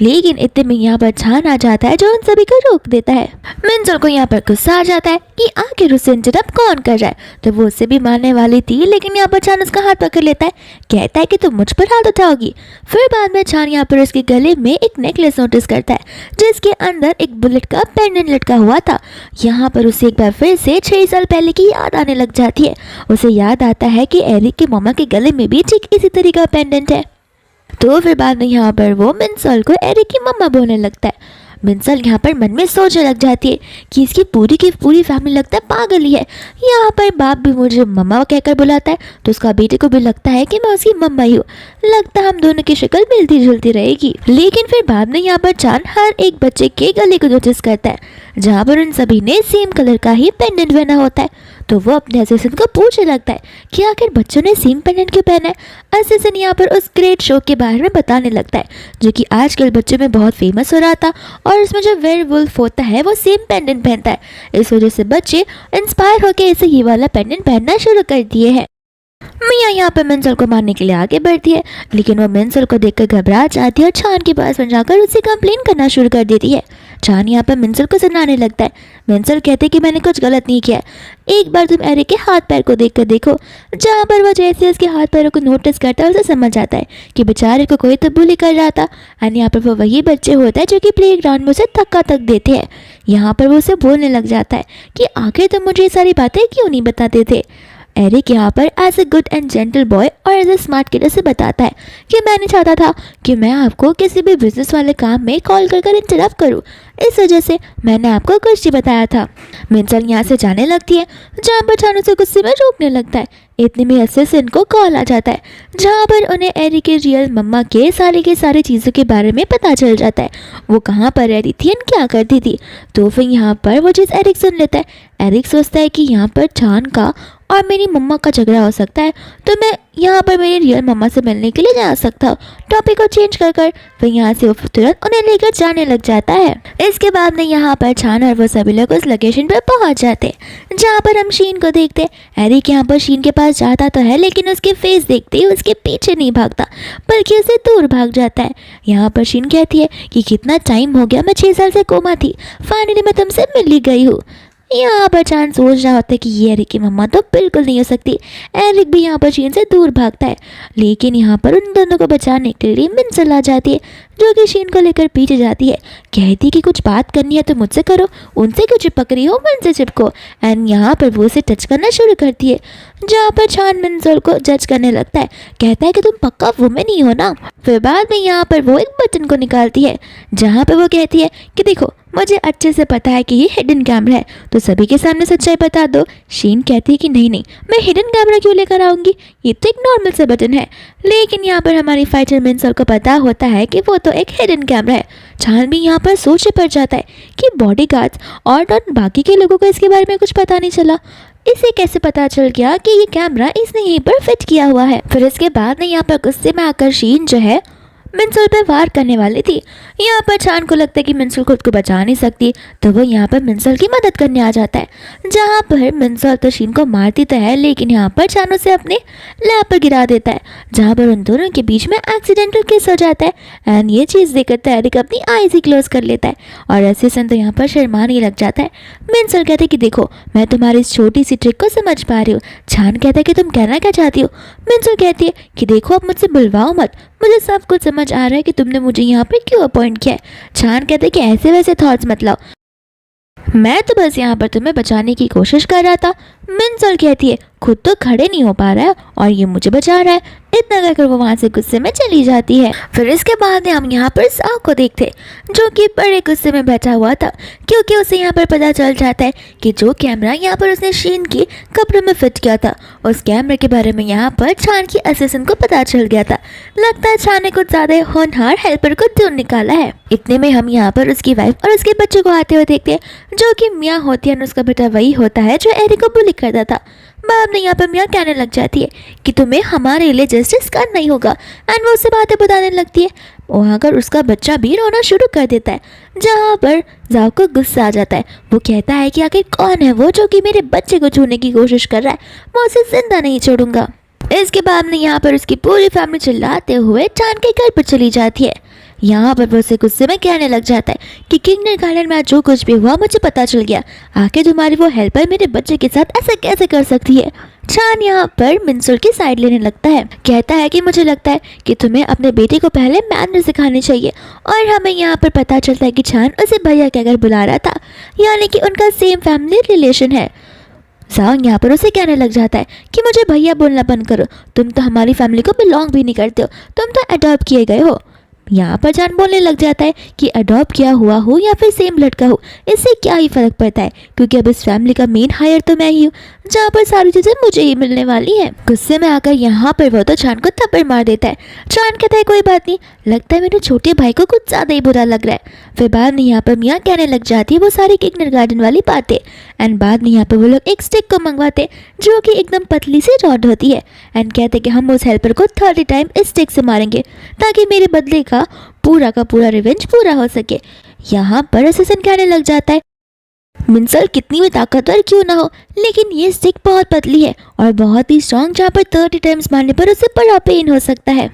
लेकिन इतने में यहाँ पर छान आ जाता है जो उन सभी को रोक देता है। मिंसल को यहाँ पर गुस्सा आ जाता है कि आखिर उसे इंटरप्ट कौन कर रहा है। तो वो उससे भी मारने वाली थी, लेकिन यहाँ पर छान उसका हाथ पकड़ लेता है, कहता है कि तुम मुझ पर हाथ उठाओगी। फिर बाद में छान यहाँ पर उसके गले में एक नेकलेस नोटिस करता है, जिसके अंदर एक बुलेट का पेंडेंट लटका हुआ था। यहाँ पर उसे एक बार फिर से 6 साल पहले की याद आने लग जाती है। उसे याद आता है कि एरिक के मामा के गले में भी ठीक इसी तरह का पेंडेंट है। तो फिर बाद में यहाँ पर वो मिंसल को एरिक की मम्मा बोलने लगता है। मिंसल यहाँ पर मन में सोचने लग जाती है कि इसकी पूरी की पूरी फैमिली लगता है पागल ही है। यहाँ पर बाप भी मुझे मम्मा कहकर बुलाता है, तो उसका बेटे को भी लगता है कि मैं उसकी मम्मा ही हूँ। लगता है हम दोनों की शक्ल मिलती जुलती रहेगी। लेकिन फिर बाद में यहाँ पर चांद हर एक बच्चे के गले को नोटिस करता है, जहाँ पर उन सभी ने सेम कलर का ही पेंडेंट पहना होता है। तो वो अपने असिस्टेंट को पूछने लगता है कि आखिर बच्चों ने सेम पेंडेंट क्यों पहना है। असिस्टेंट यहाँ पर उस ग्रेट शो के बारे में बताने लगता है, जो कि आजकल बच्चों में बहुत फेमस हो रहा था, और इसमें जो वेयरवुल्फ होता है वो सेम पेंडेंट पहनता है। इस वजह से बच्चे इंस्पायर होकर इसे ये वाला पेंडेंट पहनना शुरू कर दिए हैं। मिया यहाँ पर मिंसल को मारने के लिए आगे बढ़ती है, लेकिन वो मिंसल को देखकर घबरा जाती है और छान के पास जाकर उससे कंप्लेन करना शुरू कर देती है। छान यहाँ पर मिंसल को सुनाने लगता है। मिंसल कहते कि मैंने कुछ गलत नहीं किया, एक बार तुम एरिक के हाथ पैर को देखकर देखो। जहाँ पर वो जैसे उसके हाथ पैरों को नोटिस करता है उसे समझ आता है कि बेचारे को कोई तो बुली कर रहा था। और यहाँ पर वो वही बच्चे होता है जो कि प्लेग्राउंड में उसे धक्का तक देते हैं। यहाँ पर वो उसे बोलने लग जाता है कि आखिर तुम मुझे ये सारी बातें क्यों नहीं बताते थे। एरिक यहाँ पर as a good and gentle boy और एज ए स्मार्ट किड से बताता है कि मैंने चाहता था कि मैं आपको किसी भी बिजनेस वाले काम में कॉल कर इंटरप्ट करूँ, इस वजह से मैंने आपको कुछ ही बताया था। मिंसल यहाँ से जाने लगती है, जहाँ पर छान उसे गुस्से में रोकने लगता है। इतने में असिस्टेंट को कॉल आ जाता है, जहाँ पर उन्हें एरिक के रियल मम्मा के सारी चीज़ों के बारे में पता चल जाता है, वो कहाँ पर रहती थी और क्या करती थी। तो फिर यहाँ पर वो चीज़ एरिक सुन लेता है। एरिक सोचता है कि यहाँ पर छान का और मेरी मम्मा का झगड़ा हो सकता है, तो मैं यहाँ पर मेरी रियल मम्मा से मिलने के लिए जा सकता हूँ। टॉपिक को चेंज कर कर फिर यहाँ से वो तुरंत उन्हें लेकर जाने लग जाता है। इसके बाद में यहाँ पर छान और वो सभी लोग उस लोकेशन पर पहुँच जाते हैं जहाँ पर हम शीन को देखते हैं। एरिक यहाँ पर शीन के पास जाता तो है, लेकिन उसके फेस देखते ही उसके पीछे नहीं भागता बल्कि उसे दूर भाग जाता है। यहाँ पर शीन कहती है कि कितना टाइम हो गया, मैं 6 साल से कोमा थी, फाइनली मैं तुमसे मिल ही गई हूँ। यहाँ पर चांद सोच रहा होता है कि ये एरिक की मम्मा तो बिल्कुल नहीं हो सकती। एरिक भी यहाँ पर शीन से दूर भागता है, लेकिन यहाँ पर उन दोनों को बचाने के लिए मिंसल आ जाती है, जो कि शीन को लेकर पीछे जाती है। कहती है कि कुछ बात करनी है तो मुझसे करो, उनसे क्यों चिपक रही हो, मुझसे चिपको। एंड यहाँ पर वो उसे टच करना शुरू करती है, जहाँ पर छान मिंसल को जज करने लगता है। कहता है कि तुम पक्का वुमेन ही हो ना। फिर बाद में यहाँ पर वो एक बटन को निकालती है, जहाँ पर वो कहती है कि देखो मुझे अच्छे से पता है कि ये हिडन कैमरा है, तो सभी के सामने सच्चाई बता दो। शीन कहती है कि नहीं नहीं, मैं हिडन कैमरा क्यों लेकर आऊँगी, ये तो एक नॉर्मल सा बटन है। लेकिन यहाँ पर हमारी फाइटर मिंसल को पता होता है कि वो तो एक हिडन कैमरा है। छान भी यहाँ पर सोच पड़ जाता है कि बॉडीगार्ड्स और बाकी के लोगों को इसके बारे में कुछ पता नहीं चला, इसे कैसे पता चल गया कि ये कैमरा इसने यहीं पर फिट किया हुआ है। फिर इसके बाद में यहाँ पर गुस्से में आकर शीन जो है मिंसल पे वार करने वाली थी। यहाँ पर छान को लगता है कि मिंसल खुद को बचा नहीं सकती, तो वो यहाँ पर मिंसल की मदद करने आ जाता है, जहाँ पर मिंसल तो शीन को मारती तो है, लेकिन यहाँ पर छान उसे अपने लैब पर गिरा देता है, जहाँ पर उन दोनों के बीच में एक्सीडेंटल किस हो जाता है। एंड ये चीज़ देखकर तैरिक अपनी आईज ही क्लोज कर लेता है और ऐसे सन तो यहाँ पर शर्माने लग जाता है। मिंसल कहते कि देखो मैं तुम्हारी इस छोटी सी ट्रिक को समझ पा रही हूँ। छान कहता है कि तुम कहना क्या चाहती हो। मिंसल कहती है कि देखो अब मुझसे बुलवाओ मत, मुझे सब कुछ समझ आ रहा है कि तुमने मुझे यहाँ पे क्यों अपॉइंट किया है। छान कहते कि ऐसे वैसे थॉट्स मत लाओ, मैं तो बस यहाँ पर तुम्हें बचाने की कोशिश कर रहा था। मिंसल कहती है खुद तो खड़े नहीं हो पा रहा है और ये मुझे बचा रहा है। इतना कहकर वो वहाँ से गुस्से में चली जाती है। फिर इसके बाद हम यहाँ पर साव को देखते, जो कि बड़े गुस्से में बैठा हुआ था, क्योंकि उसे यहाँ पर पता चल जाता है कि जो कैमरा यहाँ पर उसने शीन की कपड़ों में फिट किया था, उस कैमरे के बारे में यहाँ पर छान की असिस्टेंट को पता चल गया था। लगता है छान ने कुछ ज़्यादा होनहार हेल्पर को ढूंढ निकाला है। इतने में हम यहाँ पर उसकी वाइफ और उसके बच्चे को आते हुए देखते हैं, जो कि मियाँ होती है, उसका बेटा वही होता है जो एरिक को बुली करता था। बाद में यहाँ पर मियाँ कहने लग जाती है कि तुम्हें हमारे लिए जस्टिस करना ही होगा, एंड वो उससे बातें बताने लगती है। वहाँ कर उसका बच्चा भी रोना शुरू कर देता है, जहाँ पर जाओ को गुस्सा आ जाता है। वो कहता है कि आखिर कौन है वो जो कि मेरे बच्चे को छूने की कोशिश कर रहा है, मैं उसे जिंदा नहीं छोड़ूंगा। इसके बाद में यहाँ पर उसकी पूरी फैमिली चिल्लाते हुए चांद के घर पर चली जाती है। यहाँ पर वो उसे गुस्से में कहने लग जाता है कि किंगडम गार्डन में जो कुछ भी हुआ मुझे पता चल गया, आखिर तुम्हारी वो हेल्पर मेरे बच्चे के साथ ऐसा कैसे कर सकती है। छान यहाँ पर मिंसल की साइड लेने लगता है, कहता है कि मुझे लगता है कि तुम्हें अपने बेटे को पहले मैनर सिखाने चाहिए। और हमें यहाँ पर पता चलता है कि छान उसे भैया कहकर बुला रहा था, यानी कि उनका सेम फैमिली रिलेशन है। जांग यहाँ पर उसे कहने लग जाता है कि मुझे भैया बोलना बंद करो, तुम तो हमारी फैमिली को बिलोंग भी नहीं करते हो, तुम तो अडॉप्ट किए गए हो। यहाँ पर जान बोलने लग जाता है कि अडॉप्ट किया हुआ हो या फिर सेम ब्लड का हो, इससे क्या ही फर्क पड़ता है, क्योंकि अब इस फैमिली का मेन हायर तो मैं ही हूँ, जहाँ पर सारी चीजें मुझे ही मिलने वाली है। गुस्से में आकर यहाँ पर वो तो छान को थप्पड़ मार देता है। छान कहता है कोई बात नहीं, लगता है मेरे छोटे भाई को कुछ ज्यादा ही बुरा लग रहा है। फिर बाद में यहाँ पर मियाँ कहने लग जाती है वो सारी किंगडम गार्डन वाली बातें, एंड बाद में यहाँ पर वो लोग एक स्टिक को मंगवाते जो कि एकदम पतली सी रॉड होती है, एंड कहते कि हम उस हेल्पर को 30 टाइम इस स्टिक से मारेंगे ताकि मेरे बदले का पूरा रिवेंज पूरा हो सके। यहाँ पर असिस्टेंट कहने लग जाता है मिंसल कितनी भी ताकतवर क्यों ना हो, लेकिन ये स्टिक बहुत पतली है और बहुत ही स्ट्रॉन्ग, जहाँ पर 30 टाइम्स मारने पर उसे बड़ा पेन हो सकता है।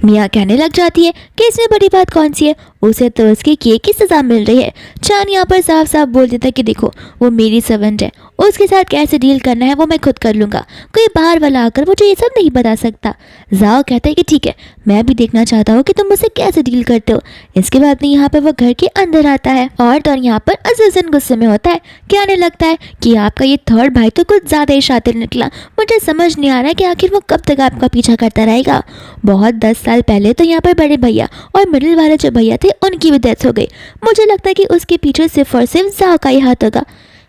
मियाँ कहने लग जाती है कि इसमें बड़ी बात कौन सी है, उसे तो उसके किए की सजा मिल रही है। चान यहाँ पर साफ साफ बोल देता है कि देखो वो मेरी सर्वेंट है, उसके साथ कैसे डील करना है वो मैं खुद कर लूँगा, कोई बाहर वाला आकर मुझे ये सब नहीं बता सकता। जाओ कहता है कि ठीक है, मैं भी देखना चाहता हूँ कि तुम मुझसे कैसे डील करते हो। इसके बाद में यहाँ पर वो घर के अंदर आता है और तो यहाँ पर अजीजन गुस्से में होता है, कहने लगता है कि आपका ये थर्ड भाई तो कुछ ज़्यादा ही शातिर निकला, मुझे समझ नहीं आ रहा है कि आखिर वो कब तक आपका पीछा करता रहेगा। बहुत 10 साल पहले तो यहाँ पर बड़े भैया और मिडिल वाले जो भैया थे उनकी भी डेथ हो गई, मुझे लगता है कि उसके पीछे सिर्फ और सिर्फ जाओ का ही हाथ होगा।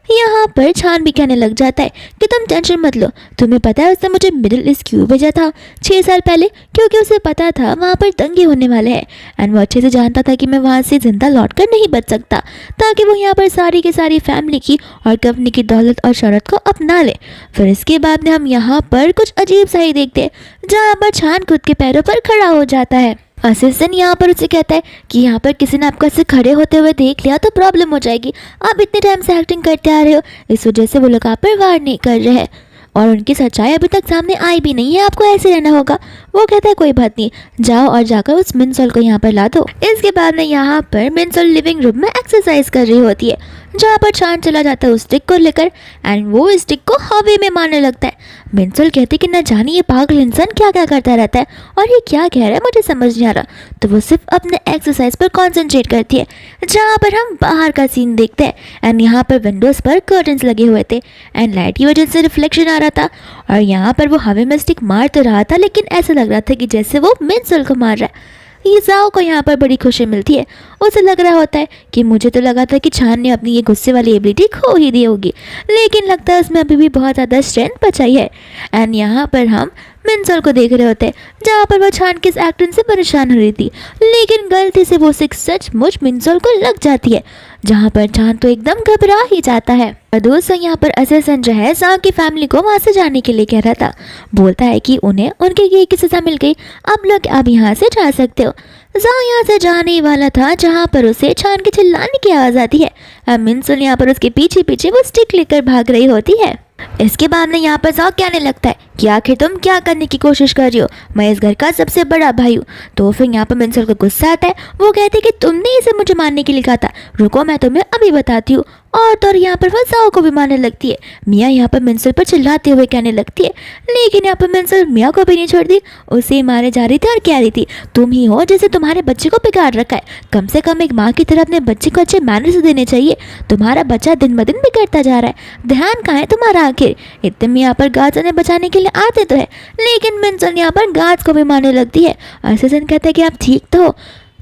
यहाँ पर छान भी कहने लग जाता है कि तुम टेंशन मत लो, तुम्हें पता है उसने मुझे मिडिल ईस्ट क्यों भेजा था 6 साल पहले? क्योंकि उसे पता था वहाँ पर दंगे होने वाले हैं एंड वो अच्छे से जानता था कि मैं वहाँ से जिंदा लौट कर नहीं बच सकता, ताकि वो यहाँ पर सारी की सारी फैमिली की और कंपनी की दौलत और शौहरत को अपना ले। फिर इसके बाद में हम यहाँ पर कुछ अजीब सा ही देखते हैं, जहाँ पर छान खुद के पैरों पर खड़ा हो जाता है। असिस्टेंट यहाँ पर उसे कहता है कि यहाँ पर किसी ने आपको ऐसे खड़े होते हुए देख लिया तो प्रॉब्लम हो जाएगी, आप इतने टाइम से एक्टिंग करते आ रहे हो, इस वजह से वो लोग आप पर वार नहीं कर रहे हैं और उनकी सच्चाई अभी तक सामने आई भी नहीं है, आपको ऐसे रहना होगा। वो कहता है कोई बात नहीं, जाओ और जाकर उस मिनसोल को यहाँ पर ला दो। इसके बाद में यहाँ पर मिनसोल लिविंग रूम में एक्सरसाइज कर रही होती है, जहाँ पर छान चला जाता है उस स्टिक को लेकर एंड वो स्टिक को हवा में मारने लगता है। मिनसोल कहती कि न जाने ये पागल इंसान क्या क्या करता रहता है और ये क्या कह रहा है मुझे समझ नहीं आ रहा। तो वो सिर्फ अपने एक्सरसाइज पर कॉन्सेंट्रेट करती है, जहाँ पर हम बाहर का सीन देखते हैं एंड यहाँ पर विंडोज़ पर कर्टन्स लगे हुए थे एंड लाइट की वजह से रिफ्लेक्शन आ रहा था और यहाँ पर वो हवा में स्टिक मार तो रहा था, लेकिन ऐसा लग रहा था कि जैसे वो मिनसोल को मार रहा है। ये जाओ को यहाँ पर बड़ी खुशी मिलती है, उसे लग रहा होता है कि मुझे तो लगा था कि छान ने अपनी ये गुस्से वाली एबिलिटी खो ही दी होगी, लेकिन लगता है उसमें अभी भी बहुत ज़्यादा स्ट्रेंथ बचाई है। एंड यहाँ पर हम मिनसोल को देख रहे होते हैं, जहाँ पर वो छान किस एक्टिंग से परेशान हो रही थी, लेकिन गलती से वो सिक्स सचमुच मिनसोल को लग जाती है, जहाँ पर छान तो एकदम घबरा ही जाता है। और दोस्तों यहाँ पर असिस्टेंट जो है जाओ की फैमिली को वहाँ से जाने के लिए कह रहा था, बोलता है कि उन्हें उनके किए की सजा मिल गई, आप लोग अब यहाँ से जा सकते हो। जाओ यहाँ से जाने ही वाला था, जहाँ पर उसे छान के चिल्लाने की आवाज़ आती है। अब मिनसोल यहाँ पर उसके पीछे पीछे वो स्टिक लेकर भाग रही होती है। इसके बाद में यहाँ पर जाओ कहने लगता है कि आखिर तुम क्या करने की कोशिश कर रही हो, मैं इस घर का सबसे बड़ा भाई हूँ। तो फिर यहाँ पर मिनसोल को गुस्सा आता है, वो कहते हैं कि तुमने इसे मुझे मारने के लिए कहा था, रुको मैं तुम्हें अभी बताती हूँ। और यहाँ पर वो जाओ को भी मारने लगती है। मियाँ यहाँ पर मिनसोल पर चिल्लाते हुए कहने लगती है, लेकिन यहाँ पर मिनसोल मियाँ को भी नहीं छोड़ती, उसे मारे जा रही थी और कह रही थी तुम ही हो जिसे तुम्हारे बच्चे को बिगाड़ रखा है, कम से कम एक माँ की तरह अपने बच्चे को अच्छे मैनर्स देने चाहिए, तुम्हारा बच्चा दिन ब दिन बिगड़ता जा रहा है, ध्यान कहाँ है तुम्हारा आखिर। इतने में यहाँ पर गार्ड्स उन्हें बचाने के लिए आते तो है, लेकिन मिनसोल यहाँ पर गार्ड्स को भी मारने लगती है। असिस्टेंट कहता है कि आप ठीक तो हो।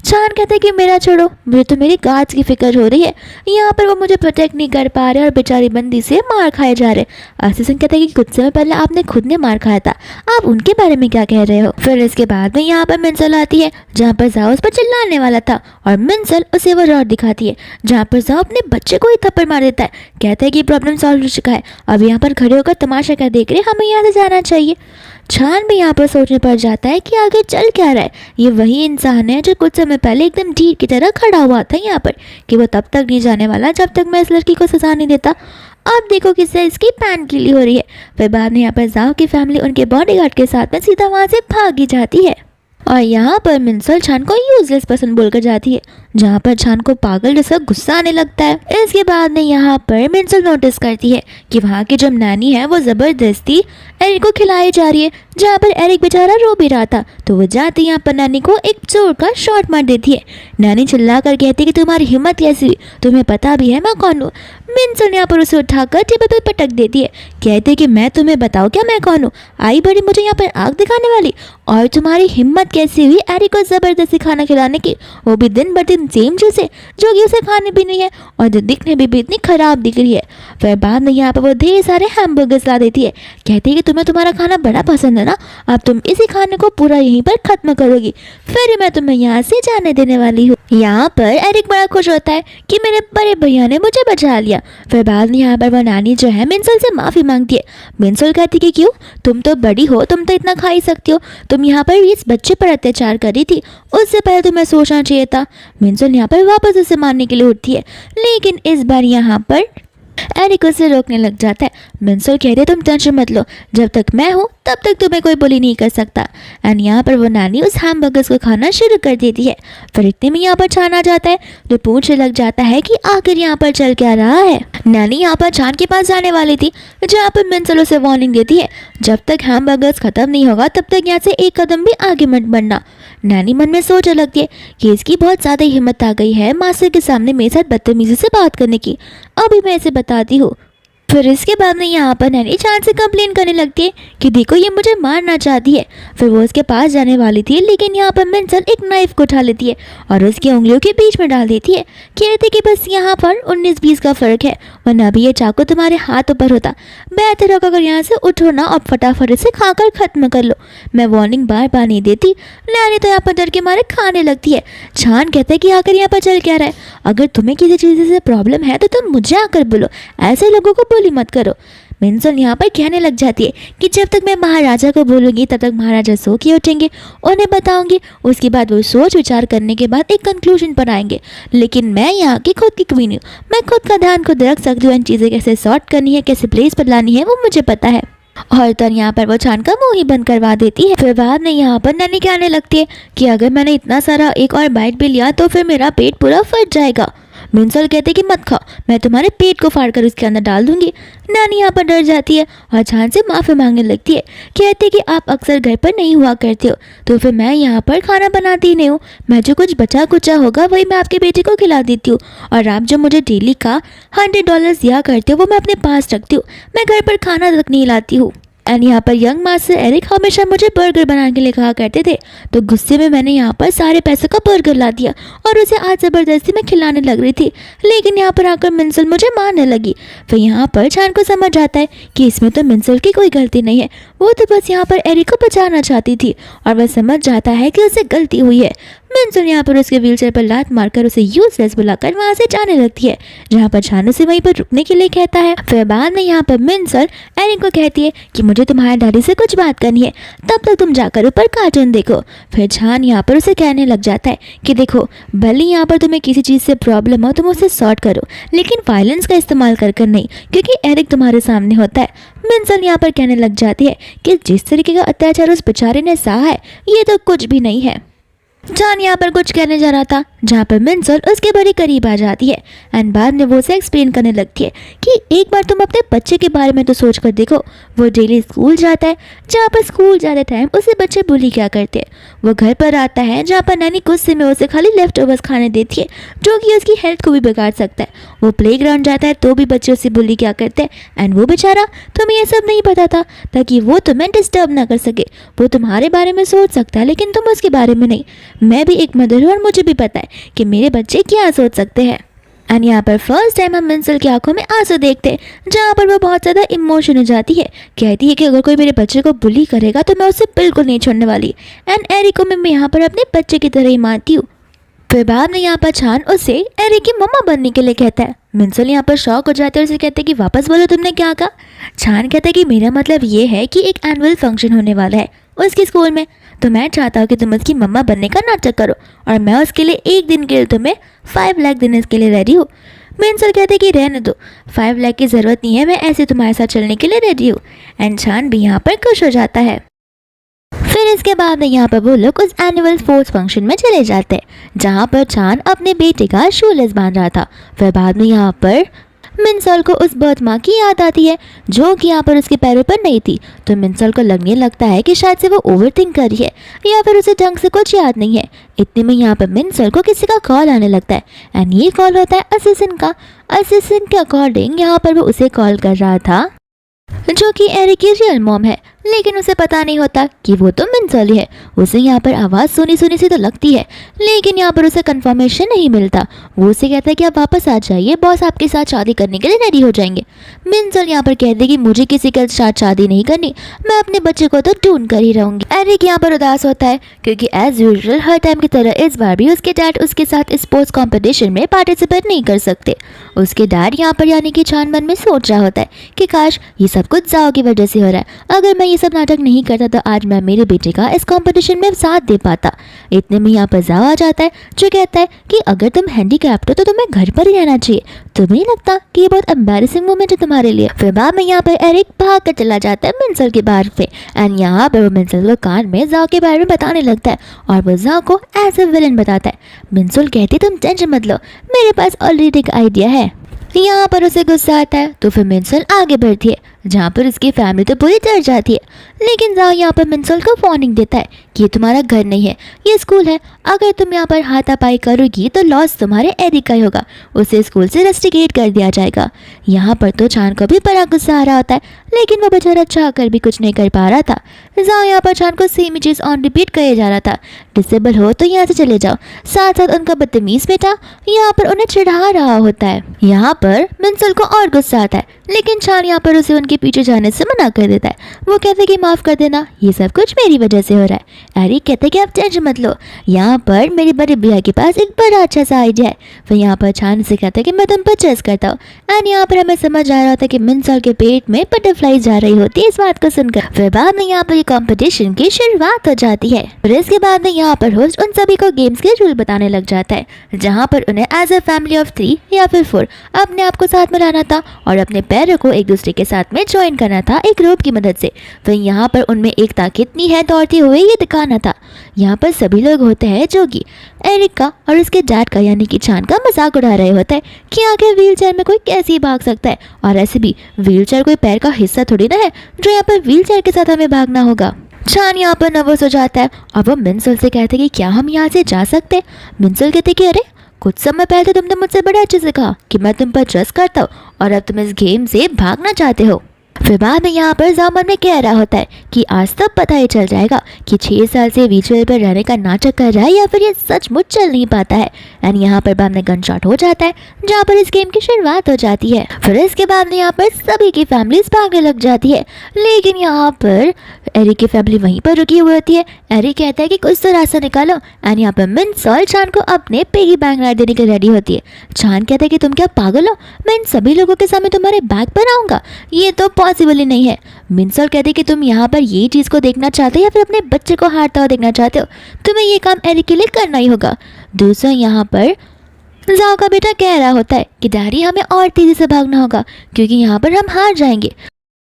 छान कहता है कि मेरा छोड़ो, मुझे तो मेरी गार्ड्स की फिक्र हो रही है, यहाँ पर वो मुझे प्रोटेक्ट नहीं कर पा रहे और बेचारी बंदी से मार खाए जा रहे। असिस्टेंट कहता है कि कुछ समय पहले आपने खुद ने मार खाया था, आप उनके बारे में क्या कह रहे हो। फिर इसके बाद में यहाँ पर मिनसोल आती है, जहाँ पर जाओ उस पर चिल्लाने वाला था और मिनसोल उसे वो रॉड दिखाती है, जहाँ पर जाओ अपने बच्चे को ही थप्पड़ मार देता है, कहता है कि प्रॉब्लम सॉल्व हो चुका है, अब यहाँ पर खड़े होकर तमाशा क्या देख रहे, हमें यहाँ से जाना चाहिए। छान भी यहाँ पर सोचने पड़ जाता है कि आगे चल क्या रहा है, ये वही इंसान है जो कुछ समय पहले एकदम ढीठ की तरह खड़ा हुआ था यहाँ पर कि वो तब तक नहीं जाने वाला जब तक मैं इस लड़की को सजा नहीं देता। अब देखो किससे इसकी पैन गिली हो रही है। फिर बाद में यहाँ पर जाओ की फैमिली उनके बॉडीगार्ड के साथ में सीधा वहाँ से भागी जाती है और यहाँ पर मिनसोल छान को यूजलेस पर्सन बोलकर जाती है, जहाँ पर छान को पागल जैसा गुस्सा आने लगता है। इसके बाद में यहाँ पर मिनसोल नोटिस करती है कि वहाँ की जो नैनी है वो ज़बरदस्ती एरिक को खिलाई जा रही है, जहाँ पर एरिक बेचारा रो भी रहा था। तो वो जाती यहाँ पर नैनी को एक जोर का शॉट मार देती है। नैनी चिल्ला कर कहती है कि तुम्हारी हिम्मत कैसी हुई, तुम्हें पता भी है मैं कौन हूँ। मिनसोल ने यहाँ पर उसे उठाकर टेबल पर पटक देती है, कहती है कि मैं तुम्हें बताऊँ क्या मैं कौन हूँ, आई बड़ी मुझे यहाँ पर आग दिखाने वाली, और तुम्हारी हिम्मत कैसी हुई एरिक को ज़बरदस्ती खाना खिलाने की, वो भी दिन ब दिन सेम जैसे, जो कि उसे खाने भी नहीं है और जो दिखने में भी इतनी खराब दिख रही है। फिर बाद में यहाँ पर वो ढेर सारे हैमबर्गर्स ला देती है, कहती है कि तुम्हें तुम्हारा खाना बड़ा पसंद है ना, अब तुम इसी खाने को पूरा यहीं पर खत्म करोगी, फिर मैं तुम्हें यहाँ से जाने देने वाली हूँ। यहाँ पर एरिक बड़ा खुश होता है कि मेरे बड़े भैया ने मुझे बचा लिया। फिर बाद में यहाँ पर वो नानी जो है मिनसोल से माफ़ी मांगती है। मिनसोल कहती कि क्यों, तुम तो बड़ी हो, तुम तो इतना खा ही सकती हो, तुम यहाँ पर इस बच्चे पर अत्याचार कर रही थी, उससे पहले तुम्हें सोचना चाहिए था। मिनसोल यहाँ पर वापस उसे मारने के लिए उठती है, लेकिन इस बार यहाँ पर एरिक उसे रोकने लग जाता है। मिनसोल कहते हैं तुम टेंशन मत लो, जब तक मैं हूँ तब तक तुम्हें कोई बुली नहीं कर सकता। एंड यहाँ पर वो नानी उस हैमबर्गर्स को खाना शुरू कर देती है। फिर इतने में यहाँ पर छान आ जाता है, जो पूछने लग जाता है कि आखिर यहाँ पर चल क्या रहा है। नानी यहाँ पर छान के पास जाने वाली थी, जहाँ पर मिनसोल उसे वार्निंग देती है, जब तक हैमबर्गर्स खत्म नहीं होगा तब तक यहाँ से एक कदम भी आगे मत बढ़ना। नानी मन में सोचने लगती है कि इसकी बहुत ज़्यादा हिम्मत आ गई है मास्टर के सामने मेरे साथ बदतमीजी से बात करने की, अभी मैं इसे बताती हूँ। फिर इसके बाद में यहाँ पर नैनी चांद से कंप्लेन करने लगती है कि देखो ये मुझे मारना चाहती है। फिर वो उसके पास जाने वाली थी, लेकिन यहाँ पर मिंसल एक नाइफ को उठा लेती है और उसकी उंगलियों के बीच में डाल देती है। कहते कि बस यहाँ पर 19-20 का फर्क है, वरना अभी ये चाकू तुम्हारे हाथों पर होता। बेहतर होगा अगर यहाँ से उठो ना और फटाफट इसे खाकर खत्म कर लो। मैं वार्निंग बार बार नहीं देती। नैनी तो यहाँ पर डर के मारे खाने लगती है। चांद कहता है कि आकर यहाँ पर चल क्या रहा है, अगर तुम्हें किसी चीज़ से प्रॉब्लम है तो तुम मुझे आकर बोलो, ऐसे लोगों को बोली मत करो। मिंसल यहाँ पर कहने लग जाती है कि जब तक मैं महाराजा को बोलूँगी तब तक महाराजा सो के उठेंगे, उन्हें बताऊंगी, उसके बाद वो सोच विचार करने के बाद एक कंक्लूजन पर आएंगे। लेकिन मैं यहाँ की खुद की क्वीन हूँ, मैं खुद का ध्यान खुद रख सकती हूँ। इन चीज़ें कैसे सॉर्ट करनी है, कैसे प्लेस पर लानी है, वो मुझे पता है। और तो यहाँ पर वो चांद का मुंह ही बंद करवा देती है। फिर बाद में यहाँ पर नैनी कहने लगती है कि अगर मैंने इतना सारा एक और बाइट भी लिया तो फिर मेरा पेट पूरा फट जाएगा। मिंसल कहते कि मत खाओ, मैं तुम्हारे पेट को फाड़ कर उसके अंदर डाल दूंगी। नानी यहाँ पर डर जाती है और चांद से माफ़ी मांगने लगती है। कहते कि आप अक्सर घर पर नहीं हुआ करते हो, तो फिर मैं यहाँ पर खाना बनाती ही नहीं हूँ। मैं जो कुछ बचा कुचा होगा वही मैं आपके बेटे को खिला देती हूँ, और आप जो मुझे डेली का $100 दिया करते हो वो मैं अपने पास रखती हूँ। मैं घर पर खाना तक नहीं लाती हूँ। एंड यहाँ पर यंग मास्टर एरिक हमेशा मुझे बर्गर बनाने के लिए कहा करते थे, तो गुस्से में मैंने यहाँ पर सारे पैसों का बर्गर ला दिया और उसे आज ज़बरदस्ती में खिलाने लग रही थी। लेकिन यहाँ पर आकर मिंसल मुझे मारने लगी। फिर यहाँ पर चांद को समझ आता है कि इसमें तो मिंसल की कोई गलती नहीं है, वो तो बस यहाँ पर एरिक को बचाना चाहती थी, और वह समझ जाता है कि उसे गलती हुई है। मिंसल यहाँ पर उसके व्हीलचेयर पर लात मारकर उसे यूजलेस बुलाकर वहाँ से जाने लगती है, जहाँ पर चांद उसे वहीं पर रुकने के लिए कहता है। फिर बाद में यहाँ पर मिंसल एरिक को कहती है कि मुझे तुम्हारे डैडी से कुछ बात करनी है, तब तक तुम जाकर ऊपर कार्टून देखो। फिर चांद यहाँ पर उसे कहने लग जाता है कि देखो, भले यहाँ पर तुम्हें किसी चीज़ से प्रॉब्लम हो तुम उसे सॉर्ट करो, लेकिन वायलेंस का इस्तेमाल कर नहीं, क्योंकि एरिक तुम्हारे सामने होता है। मिंसल यहाँ पर कहने लग जाती है कि जिस तरीके का अत्याचार उस बेचारे ने सहा है ये तो कुछ भी नहीं है। जान यहाँ पर कुछ कहने जा रहा था, जहाँ पर मिंसल उसके बड़े करीब आ जाती है एंड बाद में वो उसे एक्सप्लेन करने लगती है कि एक बार तुम अपने बच्चे के बारे में तो सोच कर देखो। वो डेली स्कूल जाता है, जहाँ पर स्कूल जाते टाइम उसे बच्चे बुली क्या करते हैं। वो घर पर आता है जहाँ पर नैनी गुस्से में उसे खाली लेफ्ट ओवर्स खाने देती है, जो कि उसकी हेल्थ को भी बिगाड़ सकता है। वो प्लेग्राउंड जाता है तो भी बच्चे उसे बुली क्या करते हैं, एंड वो बेचारा तुम्हें ये सब नहीं पता था ताकि वो तुम्हें डिस्टर्ब ना कर सके। वो तुम्हारे बारे में सोच सकता है लेकिन तुम उसके बारे में नहीं। मैं भी एक मदर हूँ और मुझे भी पता है कि मेरे बच्चे क्या सोच सकते हैं। एंड यहाँ पर फर्स्ट टाइम हम मिंसल की आंखों में आंसू देखते हैं, जहाँ पर वो बहुत ज़्यादा इमोशनल हो जाती है। कहती है कि अगर कोई मेरे बच्चे को बुली करेगा तो मैं उसे बिल्कुल नहीं छोड़ने वाली। एंड एरिक को मैं यहाँ पर अपने बच्चे की तरह ही मानती हूँ। फिर बाद में यहाँ पर चांद उसे एरिक की मम्मा बनने के लिए कहता है। मिंसल यहाँ पर शॉक हो जाते हैं और उसे कहते हैं कि वापस बोलो तुमने क्या कहा। चांद कहता है कि मेरा मतलब ये है कि एक एनुअल फंक्शन होने वाला है उसके स्कूल में, तो मैं चाहता हूँ कि तुम उसकी मम्मा बनने का नाटक करो, और मैं उसके लिए एक दिन के लिए तुम्हें 5 लाख देने के लिए रेडी हूँ। मिंसल कहते कि रहने दो, 5 लाख की ज़रूरत नहीं है, मैं ऐसे तुम्हारे साथ चलने के लिए रेडी हूँ। एंड चांद भी यहाँ पर खुश हो जाता है। फिर इसके बाद में यहाँ पर वो लोग उस एनुअल स्पोर्ट्स फंक्शन में चले जाते हैं, जहाँ पर चांद अपने बेटे का शूलेस बांध रहा था। फिर बाद में यहाँ पर मिंसल को उस बर्थ माँ की याद आती है, जो कि यहाँ पर उसके पैरों पर नहीं थी। तो मिंसल को लगने लगता है कि शायद से वो ओवरथिंक कर रही है या फिर उसे ढंग से कुछ याद नहीं है। इतने में यहाँ पर मिंसल को किसी का कॉल आने लगता है, एंड ये कॉल होता है असिस्टेंट का। असिस्टेंट के अकॉर्डिंग यहाँ पर वो उसे कॉल कर रहा था, जो कि एरिक की रियल मॉम है, लेकिन उसे पता नहीं होता कि वो तो मिंसल ही है। उसे यहाँ पर आवाज़ सुनी सुनी सी तो लगती है, लेकिन यहाँ पर उसे कंफर्मेशन नहीं मिलता। वो उसे कहता है कि आप वापस आ जाइए, बॉस आपके साथ शादी करने के लिए रेडी हो जाएंगे। मिंसल यहाँ पर कहते कि मुझे किसी के साथ शादी नहीं करनी, मैं अपने बच्चे को तो ढूंढ कर ही रहूँगी। एरिक यहाँ पर उदास होता है क्योंकि एज यूजुअल हर टाइम की तरह इस बार भी उसके डैड उसके साथ स्पोर्ट्स कॉम्पिटिशन में पार्टिसिपेट नहीं कर सकते। उसके डैड यहाँ पर यानी कि चांद मन में सोच रहा होता है कि काश ये सब कुछ जाओ की वजह से हो रहा है, अगर मैं ये सब नाटक नहीं करता तो आज मैं मेरे बेटे का इस कंपटीशन में साथ दे पाता। इतने में यहाँ पर जाओ आ जाता है, जो कहता है कि अगर तुम हैंडीकैप्ट हो तो तुम्हें घर पर ही रहना चाहिए। तुम्हें नहीं लगता कि ये बहुत एम्बैरेसिंग मोमेंट है तुम्हारे लिए। फिर बाद में यहाँ पर एरिक भाग कर चला जाता है मिंसल के बारे पे, एंड यहाँ पर वो मिंसल को कान में जाओ के बारे में बताने लगता है, और वो जाओ को एज ए विलन बताता है। मिंसल कहती तुम टेंशन मत लो, मेरे पास ऑलरेडी एक आइडिया है। यहाँ पर उसे गुस्सा आता है, तो फिर मिंसल आगे बढ़ती है, जहाँ पर उसकी फैमिली तो पूरी डर जाती है। लेकिन जाओ यहाँ पर मिनसोल को वार्निंग देता है कि ये तुम्हारा घर नहीं है, ये स्कूल है। अगर तुम यहाँ पर हाथापाई करोगी तो लॉस तुम्हारे एरिक का ही होगा, उसे स्कूल से रस्टिकेट कर दिया जाएगा। यहाँ पर तो चान को भी बड़ा गुस्सा आ रहा होता है, लेकिन वो बेचारा चाह कर भी कुछ नहीं कर पा रहा था। जाओ यहाँ पर चान को सेम चीज़ ऑन रिपीट कहे जा रहा था, डिसेबल हो तो यहाँ से चले जाओ। साथ साथ उनका बदतमीज बेटा यहाँ पर उन्हें चिढ़ा रहा होता है। यहाँ पर मिनसोल को और गुस्सा आता है, लेकिन चान यहाँ पर उसे उनके पीछे जाने से मना कर देता है। वो कहते हैं कि माफ़ कर देना, ये सब कुछ मेरी वजह से हो रहा है। एरिक कहते हैं कि आप टेंशन मत लो, यहाँ पर मेरे बड़े भैया के पास एक बड़ा अच्छा सा आइडिया है। फिर यहाँ पर चान से कहता है कि मैं तुम पर ट्रस्ट करता हूँ। एंड यहाँ पर हमें समझ आ रहा था कि मिनसोल के पेट में बटरफ्लाई जा रही होती है इस बात को सुनकर। फिर बाद में यहाँ पर ये कॉम्पिटिशन की शुरुआत हो जाती है। फिर इसके बाद में यहाँ पर होस्ट उन सभी को गेम्स के रूल बताने लग जाता है, जहाँ पर उन्हें एज ए फैमिली ऑफ 3 या फिर 4 अपने आप को साथ में लाना था और अपने पैरों को एक दूसरे के साथ में ज्वाइन करना था एक रोप की मदद से। फिर यहाँ पर उनमें एकता कितनी है दौड़ते हुए ये दिखाना था। यहाँ पर सभी लोग होते हैं जो कि एरिक का और उसके डैड का यानी कि चान का मजाक उड़ा रहे होते हैं कि आखिर व्हीलचेयर में कोई कैसे भाग सकता है, और ऐसे भी व्हीलचेयर कोई पैर का हिस्सा थोड़ी ना है जो यहाँ पर व्हीलचेयर के साथ हमें भागना होगा। चान यहाँ पर नर्वस हो जाता है और वो मिनसोल से कहते हैं कि क्या हम यहाँ से जा सकते। मिनसोल कहते कि अरे कुछ समय पहले तुमने मुझसे बड़ा अच्छे से कहा कि मैं तुम पर ट्रस्ट करता हूँ और अब तुम इस गेम से भागना चाहते हो। फिर बाद में यहाँ पर जामन में कह रहा होता है कि आज तब पता ही चल जाएगा कि 6 साल से व्हीलचेयर पर रहने का नाटक कर रहा है या फिर ये सचमुच चल नहीं पाता है। एंड यहाँ पर बाद में गन शॉट हो जाता है, जहाँ पर इस गेम की शुरुआत हो जाती है। फिर इसके बाद में यहाँ पर सभी की फैमिलीज भागने लग जाती है, लेकिन यहाँ पर एरिक की फैमिली वहीं पर रुकी हुई होती है। एरिक कहता है कि कुछ तो रास्ता निकालो। एंड यहाँ पर मिनसोल चान को अपने पेगी बैंक राइड देने के रेडी होती है। चान कहता है कि तुम क्या पागल हो, मैं इन सभी लोगों के सामने तुम्हारे बैग पर आऊँगा, ये तो पॉसिबल ही नहीं है। मिनसोल कहते कि तुम यहाँ पर ये चीज़ को देखना चाहते हो या फिर अपने बच्चे को हारता हुआ देखना चाहते हो, तुम्हें ये काम एरिक के लिए करना ही होगा। दूसरा यहाँ पर जाओ का बेटा कह रहा होता है कि डैडी हमें और तेज़ी से भागना होगा क्योंकि यहाँ पर हम हार जाएंगे।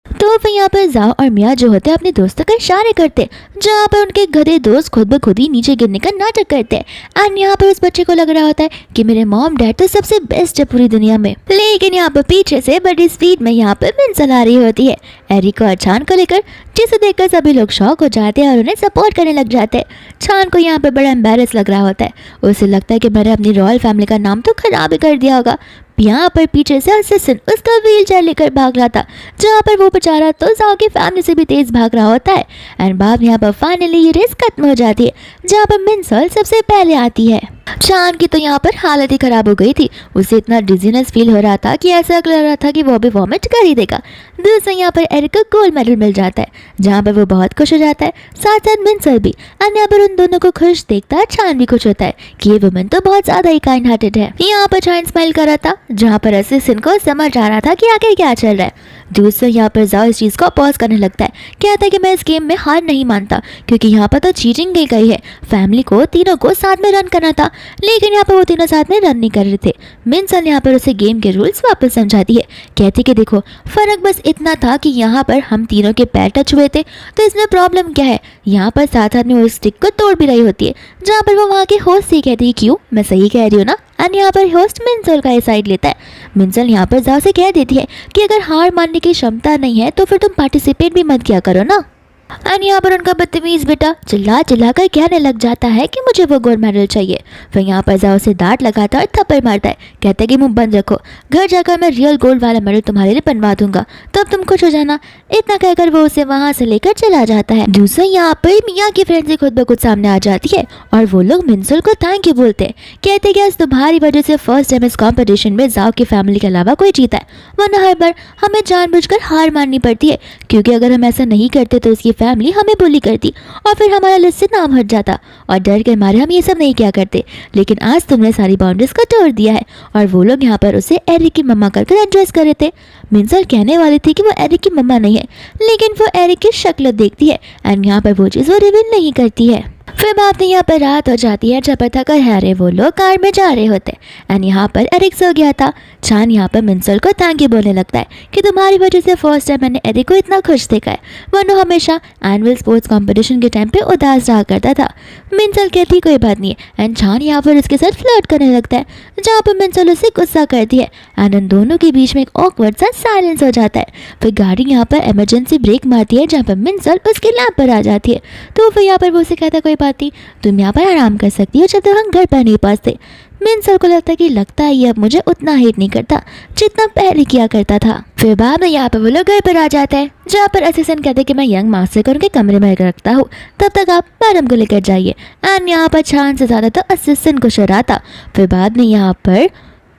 तो फिर यहाँ पर जाओ और मिया जो होते हैं अपने दोस्तों का इशारे करते, जहाँ पर उनके गधे दोस्त खुद ब खुद ही नीचे गिरने का नाटक करते हैं। एंड यहाँ पर उस बच्चे को लग रहा होता है कि मेरे मॉम डैड तो सबसे बेस्ट है पूरी दुनिया में। लेकिन यहाँ पर पीछे से बड़ी स्पीड में यहाँ पर मिनसोल आ रही होती है एरिक और चान को लेकर, जिसे देखकर सभी लोग शॉक हो जाते हैं और उन्हें सपोर्ट करने लग जाते हैं। चान को यहाँ पर बड़ा एम्बैरस लग रहा होता है, उसे लगता है कि मैंने अपनी रॉयल फैमिली का नाम तो खराब ही कर दिया होगा। यहाँ पर पीछे से असिस्टेंट उसका व्हीलचेयर लेकर भाग रहा था, जहाँ पर वो बेचारा तो जाओ की फैमिली से भी तेज भाग रहा होता है। एंड बाद यहाँ पर फाइनली ये रेस खत्म हो जाती है, जहाँ पर मिनसोल सबसे पहले आती है। चान की तो यहाँ पर हालत ही खराब हो गई थी, उसे इतना डिजीनेस फील हो रहा था कि ऐसा लग रहा था कि वो भी वॉमिट कर ही देगा। दूसरा यहाँ पर एरिक को गोल्ड मेडल मिल जाता है, जहाँ पर वो बहुत खुश हो जाता है, साथ साथ मिनसोल भी। एंड यहाँ पर उन दोनों को खुश देखता चान भी खुश होता है कि ये वुमन तो बहुत ज्यादा ही काइंड हार्टेड है। यहाँ पर चान स्माइल कर रहा था, जहाँ पर असिस्टेंट को समझ आ रहा था कि आखिर क्या चल रहा है। दूसरा यहाँ पर जाओ इस चीज़ को पॉज करने लगता है, कहता है कि मैं इस गेम में हार नहीं मानता क्योंकि यहाँ पर तो चीटिंग की गई है, फैमिली को तीनों को साथ में रन करना था, लेकिन यहाँ पर वो तीनों साथ में रन नहीं कर रहे थे। मिनसोल यहाँ पर उसे गेम के रूल्स वापस समझाती है, कहती कि देखो फर्क बस इतना था कि यहाँ पर हम तीनों के पैर टच हुए थे, तो इसमें प्रॉब्लम क्या है। यहाँ पर साथ साथ में वो स्टिक को तोड़ भी रही होती है, जहाँ पर वो वहाँ के होस्ट से कहती है क्यों मैं सही कह रही हूँ ना। एंड यहाँ पर होस्ट मिनसोल का साइड लेता है। मिनसोल यहाँ पर जाओ से कह देती है कि अगर हार मानने की क्षमता नहीं है तो फिर तुम पार्टिसिपेट भी मत किया करो ना। एंड यहाँ पर उनका बदतमीज बेटा चिल्ला चिल्ला कर कहने लग जाता है कि मुझे वो गोल्ड मेडल चाहिए। फिर यहाँ पर जाओ से डांट लगाता है और थप्पड़ मारता है, कहता है कि मुंह बंद रखो, घर जाकर मैं रियल गोल्ड वाला मेडल तुम्हारे लिए बनवा दूंगा, तब तुम खुश हो जाना। इतना कहकर वो उसे वहाँ से लेकर चला जाता है। दूसरा यहाँ पर मियाँ की फ्रेंड से खुद ब खुद सामने आ जाती है और वो लोग मिनसोल को थैंक यू बोलते हैं, कहते कि आज तुम्हारी वजह से फर्स्ट टाइम इस कॉम्पिटिशन में जाओ की फैमिली के अलावा कोई जीता है, वरना हर बार हमें जानबूझकर हार माननी पड़ती है क्योंकि अगर हम ऐसा नहीं करते तो उसकी फैमिली हमें बुली करती और फिर हमारा लिस्ट से नाम हट जाता, और डर के मारे हम ये सब नहीं किया करते। लेकिन आज तुमने सारी बाउंड्रीज को तोड़ दिया है। और वो लोग यहाँ पर उसे एरिक की मम्मा कर एड्रेस कर रहे थे। मिनसोल कहने वाली थी कि वो एरिक की मम्मा नहीं है, लेकिन वो एरिक की शक्ल देखती है एंड यहाँ पर वो चीज़ वो रिवील नहीं करती है। फिर बाद में यहाँ पर रात हो जाती है जब तक हैरी वो लोग कार में जा रहे होते एंड यहाँ पर एरिक सो गया था। चान यहाँ पर मिंसल को थैंक यू बोलने लगता है कि तुम्हारी वजह से फर्स्ट टाइम मैंने एरिक को इतना खुश देखा है, वरना हमेशा एनुअल स्पोर्ट्स कंपटीशन के टाइम पे उदास रहा करता था। मिंसल कहती कोई बात नहीं है एंड चान यहाँ पर उसके साथ फ्लर्ट करने लगता है, जहाँ पर मिंसल उसे गुस्सा करती है एंड उन दोनों के बीच में एक ऑकवर्ड सा साइलेंस हो जाता है। फिर गाड़ी यहाँ पर इमरजेंसी ब्रेक मारती है जहाँ पर मिंसल उसके लैब पर आ जाती है। तो फिर यहाँ पर वो उसे कहता है कोई बात नहीं, तुम यहाँ पर आराम कर सकती हो जब तक हम घर पर नहीं पहुँचते। मिंसल को लगता है ये अब मुझे उतना हेट नहीं करता जितना पहले किया करता था। फिर बाद में यहाँ पर वो लोग घर पर आ जाता है जहाँ पर असिस्टेंट कहते हैं कि मैं यंग मास्टर को उनके कमरे में रखता हूँ, तब तक आप मैडम को लेकर जाइए। एंड यहाँ पर चान से ज़्यादा तो असिस्टेंट को शराता। फिर बाद में यहाँ पर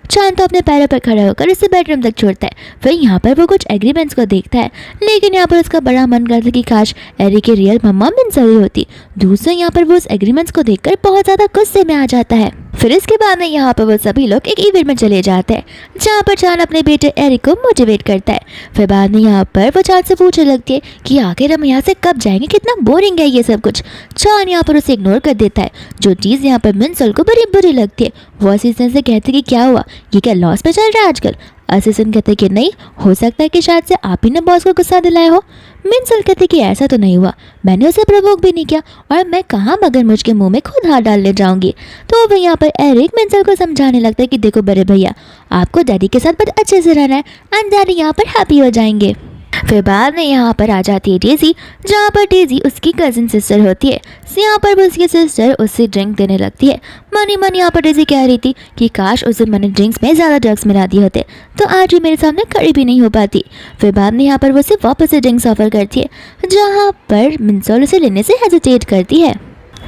चांद तो अपने पैरों पर खड़ा होकर उसे बेडरूम तक छोड़ता है। फिर यहाँ पर वो कुछ एग्रीमेंट्स को देखता है, लेकिन यहाँ पर उसका बड़ा मन करता है कि काश एरिक की रियल मम्मा मिंसल ही होती। दूसरा यहाँ पर वो उस एग्रीमेंट्स को देखकर बहुत ज़्यादा गुस्से में आ जाता है। फिर इसके बाद में यहाँ पर वो सभी लोग एक इवेंट में चले जाते हैं जहाँ पर चांद अपने बेटे एरिक को मोटिवेट करता है। फिर बाद में यहाँ पर वो चांद से पूछने लगती है कि आखिर हम यहाँ से कब जाएंगे, कितना बोरिंग है ये सब कुछ। चांद यहाँ पर उसे इग्नोर कर देता है, जो चीज़ यहाँ पर मिंसल को बड़ी बुरी लगती है। वो असिस्टेंट से कहते कि क्या हुआ, ये क्या लॉस पे चल रहा है आजकल। असिस्टेंट कहते कि नहीं, हो सकता है कि शायद से आप ही ने बॉस को गुस्सा दिलाया हो। मिंसल कहते कि ऐसा तो नहीं हुआ, मैंने उसे प्रवोक भी नहीं किया और मैं कहाँ मगरमच्छ के मुंह में खुद हाथ डालने जाऊंगी। तो वह यहाँ पर एरिक मिंसल को समझाने लगता है कि देखो बड़े भैया, आपको डैडी के साथ बहुत अच्छे से रहना है एंड डैडी यहाँ पर हैप्पी हो जाएंगे। फिर बाद में यहाँ पर आ जाती है डेजी, जहाँ पर डेजी उसकी कजिन सिस्टर होती है। यहाँ पर भी उसकी सिस्टर उससे ड्रिंक देने लगती है। मन यहाँ पर डेजी कह रही थी कि काश उसे मैंने ड्रिंक्स में ज़्यादा ड्रग्स मिला दिए होते तो आज भी मेरे सामने खड़ी भी नहीं हो पाती। फिर बाद में यहाँ पर वो उसे वापस से ड्रिंक्स ऑफर करती है, जहाँ पर मिंसल उसे लेने से हेजिटेट करती है।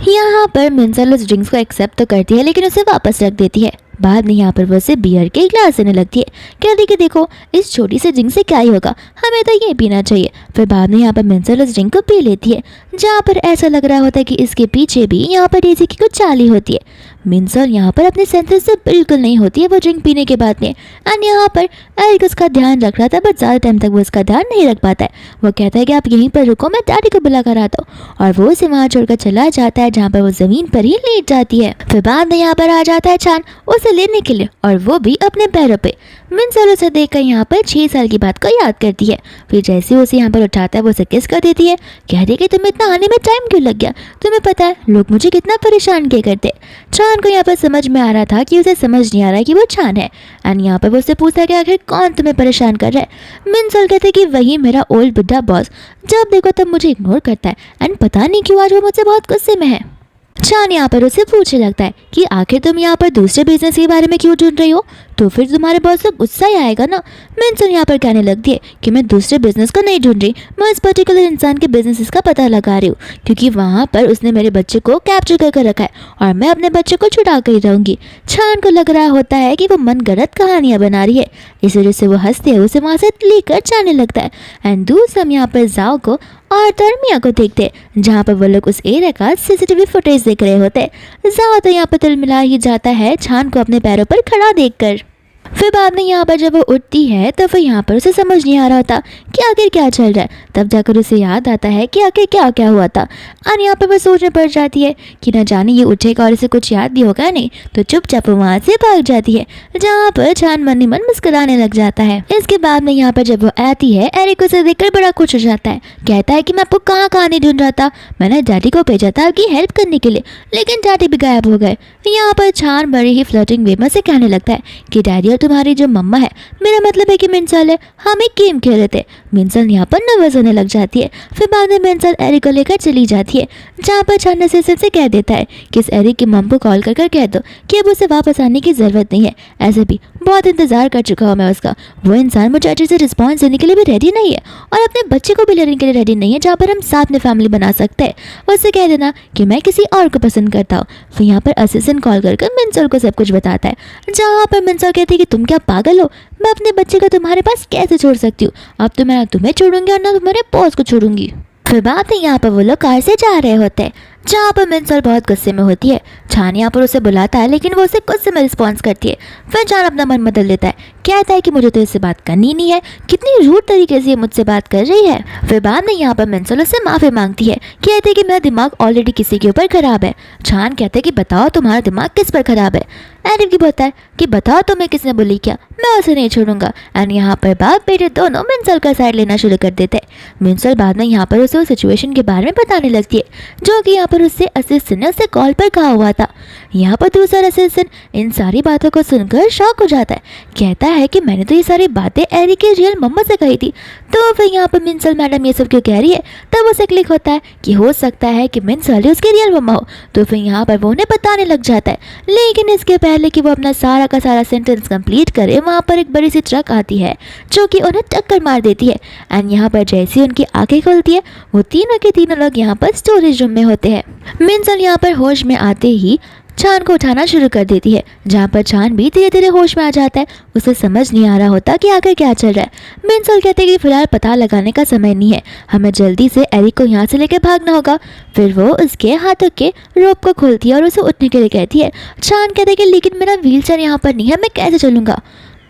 यहाँ पर मिंसल उस ड्रिंक्स को एक्सेप्ट तो करती है लेकिन उसे वापस रख देती है। बाद में यहाँ पर वो उसे बियर के ग्लास देने लगती है, कहती कि देखो इस छोटी सी ड्रिंक से क्या ही होगा, हमें तो ये पीना चाहिए। फिर बाद में यहाँ पर मिंसल उस ड्रिंक को पी लेती है, जहाँ पर ऐसा लग रहा होता है कि इसके पीछे भी यहाँ पर डेजी की कुछ चाली होती है। मिंसल यहाँ पर अपने सेंसेस से बिल्कुल नहीं होती है वो ड्रिंक पीने के बाद में। एंड यहाँ पर एरिक उसका ध्यान रख रहा था, बट ज़्यादा टाइम तक वो उसका ध्यान नहीं रख पाता है। वो कहता है कि आप यहीं पर रुको, मैं डैडी को बुला कर आता हूँ, और वो उसे वहाँ छोड़कर चला जाता है, जहाँ पर वो ज़मीन पर ही लेट जाती है। फिर बाद में यहाँ पर आ जाता है चांद उसे लेने के लिए, और वो भी अपने पैरों पे। मिंसल उसे देखकर यहाँ पर 6 साल की बात को याद करती है। फिर जैसे उसे यहाँ पर उठाता है वो उसे किस कर देती है, कह रही कि तुम्हें इतना आने में टाइम क्यों लग गया, तुम्हें पता है लोग मुझे कितना परेशान किया करते। चांद को यहाँ पर समझ में आ रहा था कि उसे समझ नहीं आ रहा है कि वो चांद है। एंड यहाँ पर वो उससे पूछता है कि आखिर कौन तुम्हें परेशान कर रहा है। मिंसल कहते कि वही मेरा ओल्ड बुड्ढा बॉस, जब देखो तब मुझे इग्नोर करता है एंड पता नहीं क्यों आज वो मुझसे बहुत गुस्से में है। चांद यहाँ पर उसे पूछने लगता है कि आखिर तुम यहाँ पर दूसरे बिजनेस के बारे में क्यों ढूंढ रही हो, तो फिर तुम्हारे बॉस को गुस्सा ही आएगा ना। मिंसल यहाँ पर कहने लगती है कि मैं दूसरे बिजनेस को नहीं ढूंढ रही, मैं इस पर्टिकुलर इंसान के बिजनेस का पता लगा रही हूँ, क्योंकि वहाँ पर उसने मेरे बच्चे को कैप्चर कर रखा है और मैं अपने बच्चे को छुड़ा कर ही रहूँगी। चांद को लग रहा होता है कि वो मनगढ़ंत कहानियाँ बना रही है, इस वजह से वो हंसते हुए उसे वहाँ से लेकर जाने लगता है। एंड दूसरा हम यहाँ पर जाओ को और धर्मिया को देखते हैं, जहाँ पर वो लोग उस एरिया का सीसीटीवी फुटेज देख रहे होते हैं। जाओ तो यहाँ पर तिलमिला ही जाता है चांद को अपने पैरों पर खड़ा देखकर। फिर बाद में यहाँ पर जब वो उठती है तो फिर यहाँ पर उसे समझ नहीं आ रहा होता कि आखिर क्या चल रहा है। तब जाकर उसे याद आता है कि आखिर क्या क्या हुआ था, और यहाँ पर वो सोचने पड़ जाती है कि न जाने ये उठेगा और इसे कुछ याद भी होगा नहीं, तो चुपचाप वो वहाँ से भाग जाती है, जहाँ पर चांद मन ही मन मुस्कुराने लग जाता है। इसके बाद में यहाँ पर जब वो आती है एरिक उसे देखकर बड़ा खुश हो जाता है, कहता है कि मैं आपको कहाँ कहाँ नहीं ढूंढ रहा था, मैंने डैडी को भेजा था आपकी हेल्प करने के लिए, लेकिन डैडी भी गायब हो गए। यहाँ पर चांद बड़े ही फ्लर्टिंग वे में से कहने लगता है कि डैडी और तुम्हारी जो मम्मा है, मेरा मतलब है कि मिंसल है, हम एक गेम खेल रहे थे। मिंसल यहाँ पर नर्वस होने लग जाती है। फिर बाद में मिंसल एरिक को लेकर चली जाती है, जहाँ पर चांद से कह देता है कि इस एरिक की मम को कॉल कर कह दो कि अब उसे वापस आने की ज़रूरत नहीं है, ऐसे भी बहुत इंतज़ार कर चुका हूँ मैं उसका। वो इंसान मुझे अच्छे से रिस्पॉन्स देने के लिए भी रेडी नहीं है और अपने बच्चे को भी लेने के लिए रेडी नहीं है, जहाँ पर हम साथ में फैमिली बना सकते हैं। उससे कह देना कि मैं किसी और को पसंद करता हूँ। फिर यहाँ पर असिस्टेंट कॉल करके मिंसल को सब कुछ बताता है, जहाँ पर मिंसल कहती है कि तुम क्या पागल हो, मैं अपने बच्चे को तुम्हारे पास कैसे छोड़ सकती हूँ, अब तो मैं ना तुम्हें छोड़ूंगी और ना तुम्हारे बॉस को छोड़ूंगी। फिर बाद में यहाँ पर वो लोग कार से जा रहे होते हैं, जहाँ पर मिंसल बहुत गुस्से में होती है। चान यहाँ पर उसे बुलाता है लेकिन वो उसे गुस्से में रिस्पॉन्स करती है। फिर चान अपना मन बदल लेता है, कहता है कि मुझे तो इससे बात करनी नहीं है, कितनी रूड तरीके से ये मुझसे बात कर रही है। फिर बाद में यहाँ पर मिंसल उससे माफ़ी मांगती है, कहते हैं कि मेरा दिमाग ऑलरेडी किसी के ऊपर खराब है। चान कहते हैं कि बताओ तुम्हारा दिमाग किस पर खराब है। एरिक भी बोलता है कि बताओ तुम्हें किसने बोली क्या, मैं उसे नहीं छोड़ूंगा। एंड यहाँ पर बाप बेटे दोनों मिंसल का साइड लेना शुरू कर देते हैं। मिंसल बाद में यहाँ पर उसे उस सिचुएशन के बारे में बताने लगती है जो कि यहाँ पर उससे असिस्टेंट ने उसे कॉल पर कहा हुआ था। यहाँ पर दूसरा असिस्टेंट इन सारी बातों को सुनकर शॉक हो जाता है, कहता है कि मैंने तो ये सारी बातें एरिक की रियल मम्मा से कही थी। तो फिर यहाँ पर मिंसल मैडम ये सब क्यों कह रही है। तब उसे क्लिक होता है कि हो सकता है कि मिंसल ही उसकी रियल मम्मा हो। तो फिर यहाँ पर वो उन्हें बताने लग जाता है, लेकिन इसके पहले कि वो अपना सारा का सारा सेंटेंस कंप्लीट करे वहाँ पर एक बड़ी सी ट्रक आती है जो कि उन्हें टक्कर मार देती है। एंड यहाँ पर जैसे ही उनकी आंखें खुलती है वो तीनों के तीनों लोग यहाँ पर स्टोरेज रूम में होते हैं। मिंसल यहाँ पर होश में आते ही चान को उठाना शुरू कर देती है, जहाँ पर चान भी धीरे धीरे होश में आ जाता है। उसे समझ नहीं आ रहा होता कि आखिर क्या चल रहा है। मिंसल कहते हैं कि फिलहाल पता लगाने का समय नहीं है, हमें जल्दी से एरिक को यहाँ से लेकर भागना होगा। फिर वो उसके हाथों के रोप को खोलती है और उसे उठने के लिए कहती है। चान कहते हैं कि लेकिन मेरा व्हील चेयर यहाँ पर नहीं है, मैं कैसे चलूँगा।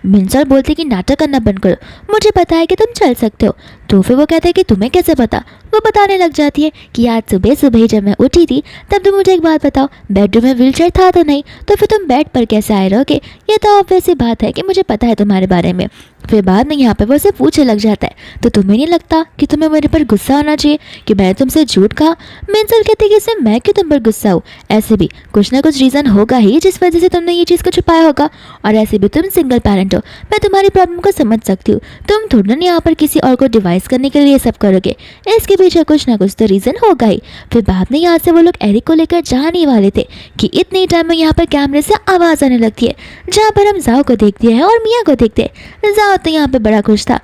मिंसल बोलती कि नाटक करना बंद करो, मुझे पता है कि तुम चल सकते हो। तो फिर वो कहते हैं कि तुम्हें कैसे पता। वो बताने लग जाती है कि आज सुबह सुबह जब मैं उठी थी तब तुम मुझे एक बात बताओ, बेडरूम में व्हीलचेयर था तो नहीं, तो फिर तुम बेड पर कैसे आए रहोगे। ये तो ऑब्वियस सी बात है कि मुझे पता है तुम्हारे बारे में। फिर बाद में यहाँ पर वो उसे पूछने लग जाता है, तो तुम्हें नहीं लगता कि तुम्हें मेरे पर गुस्सा होना चाहिए कि मैंने तुमसे झूठ कहा। मिंसल कहती है कि इसमें मैं क्यों तुम पर गुस्सा हूँ, ऐसे भी कुछ ना कुछ रीज़न होगा ही जिस वजह से तुमने ये चीज़ को छुपाया होगा। और ऐसे भी तुम सिंगल पेरेंट हो, मैं तुम्हारी प्रॉब्लम को समझ सकती हूँ। तुम थोड़ा ना यहाँ पर किसी और को डिवाइस करने के लिए सब करोगे, इसके पीछे कुछ ना कुछ तो रीज़न होगा ही। फिर बाद में यहाँ से वो लोग एरिक को लेकर जाने वाले थे कि इतनी टाइम में यहाँ पर कैमरे से आवाज़ आने लगती है, जहाँ पर हम जाओ को देखते हैं और मियाँ को देखते हैं। जाओ तो यहाँ पे बड़ा खुश था,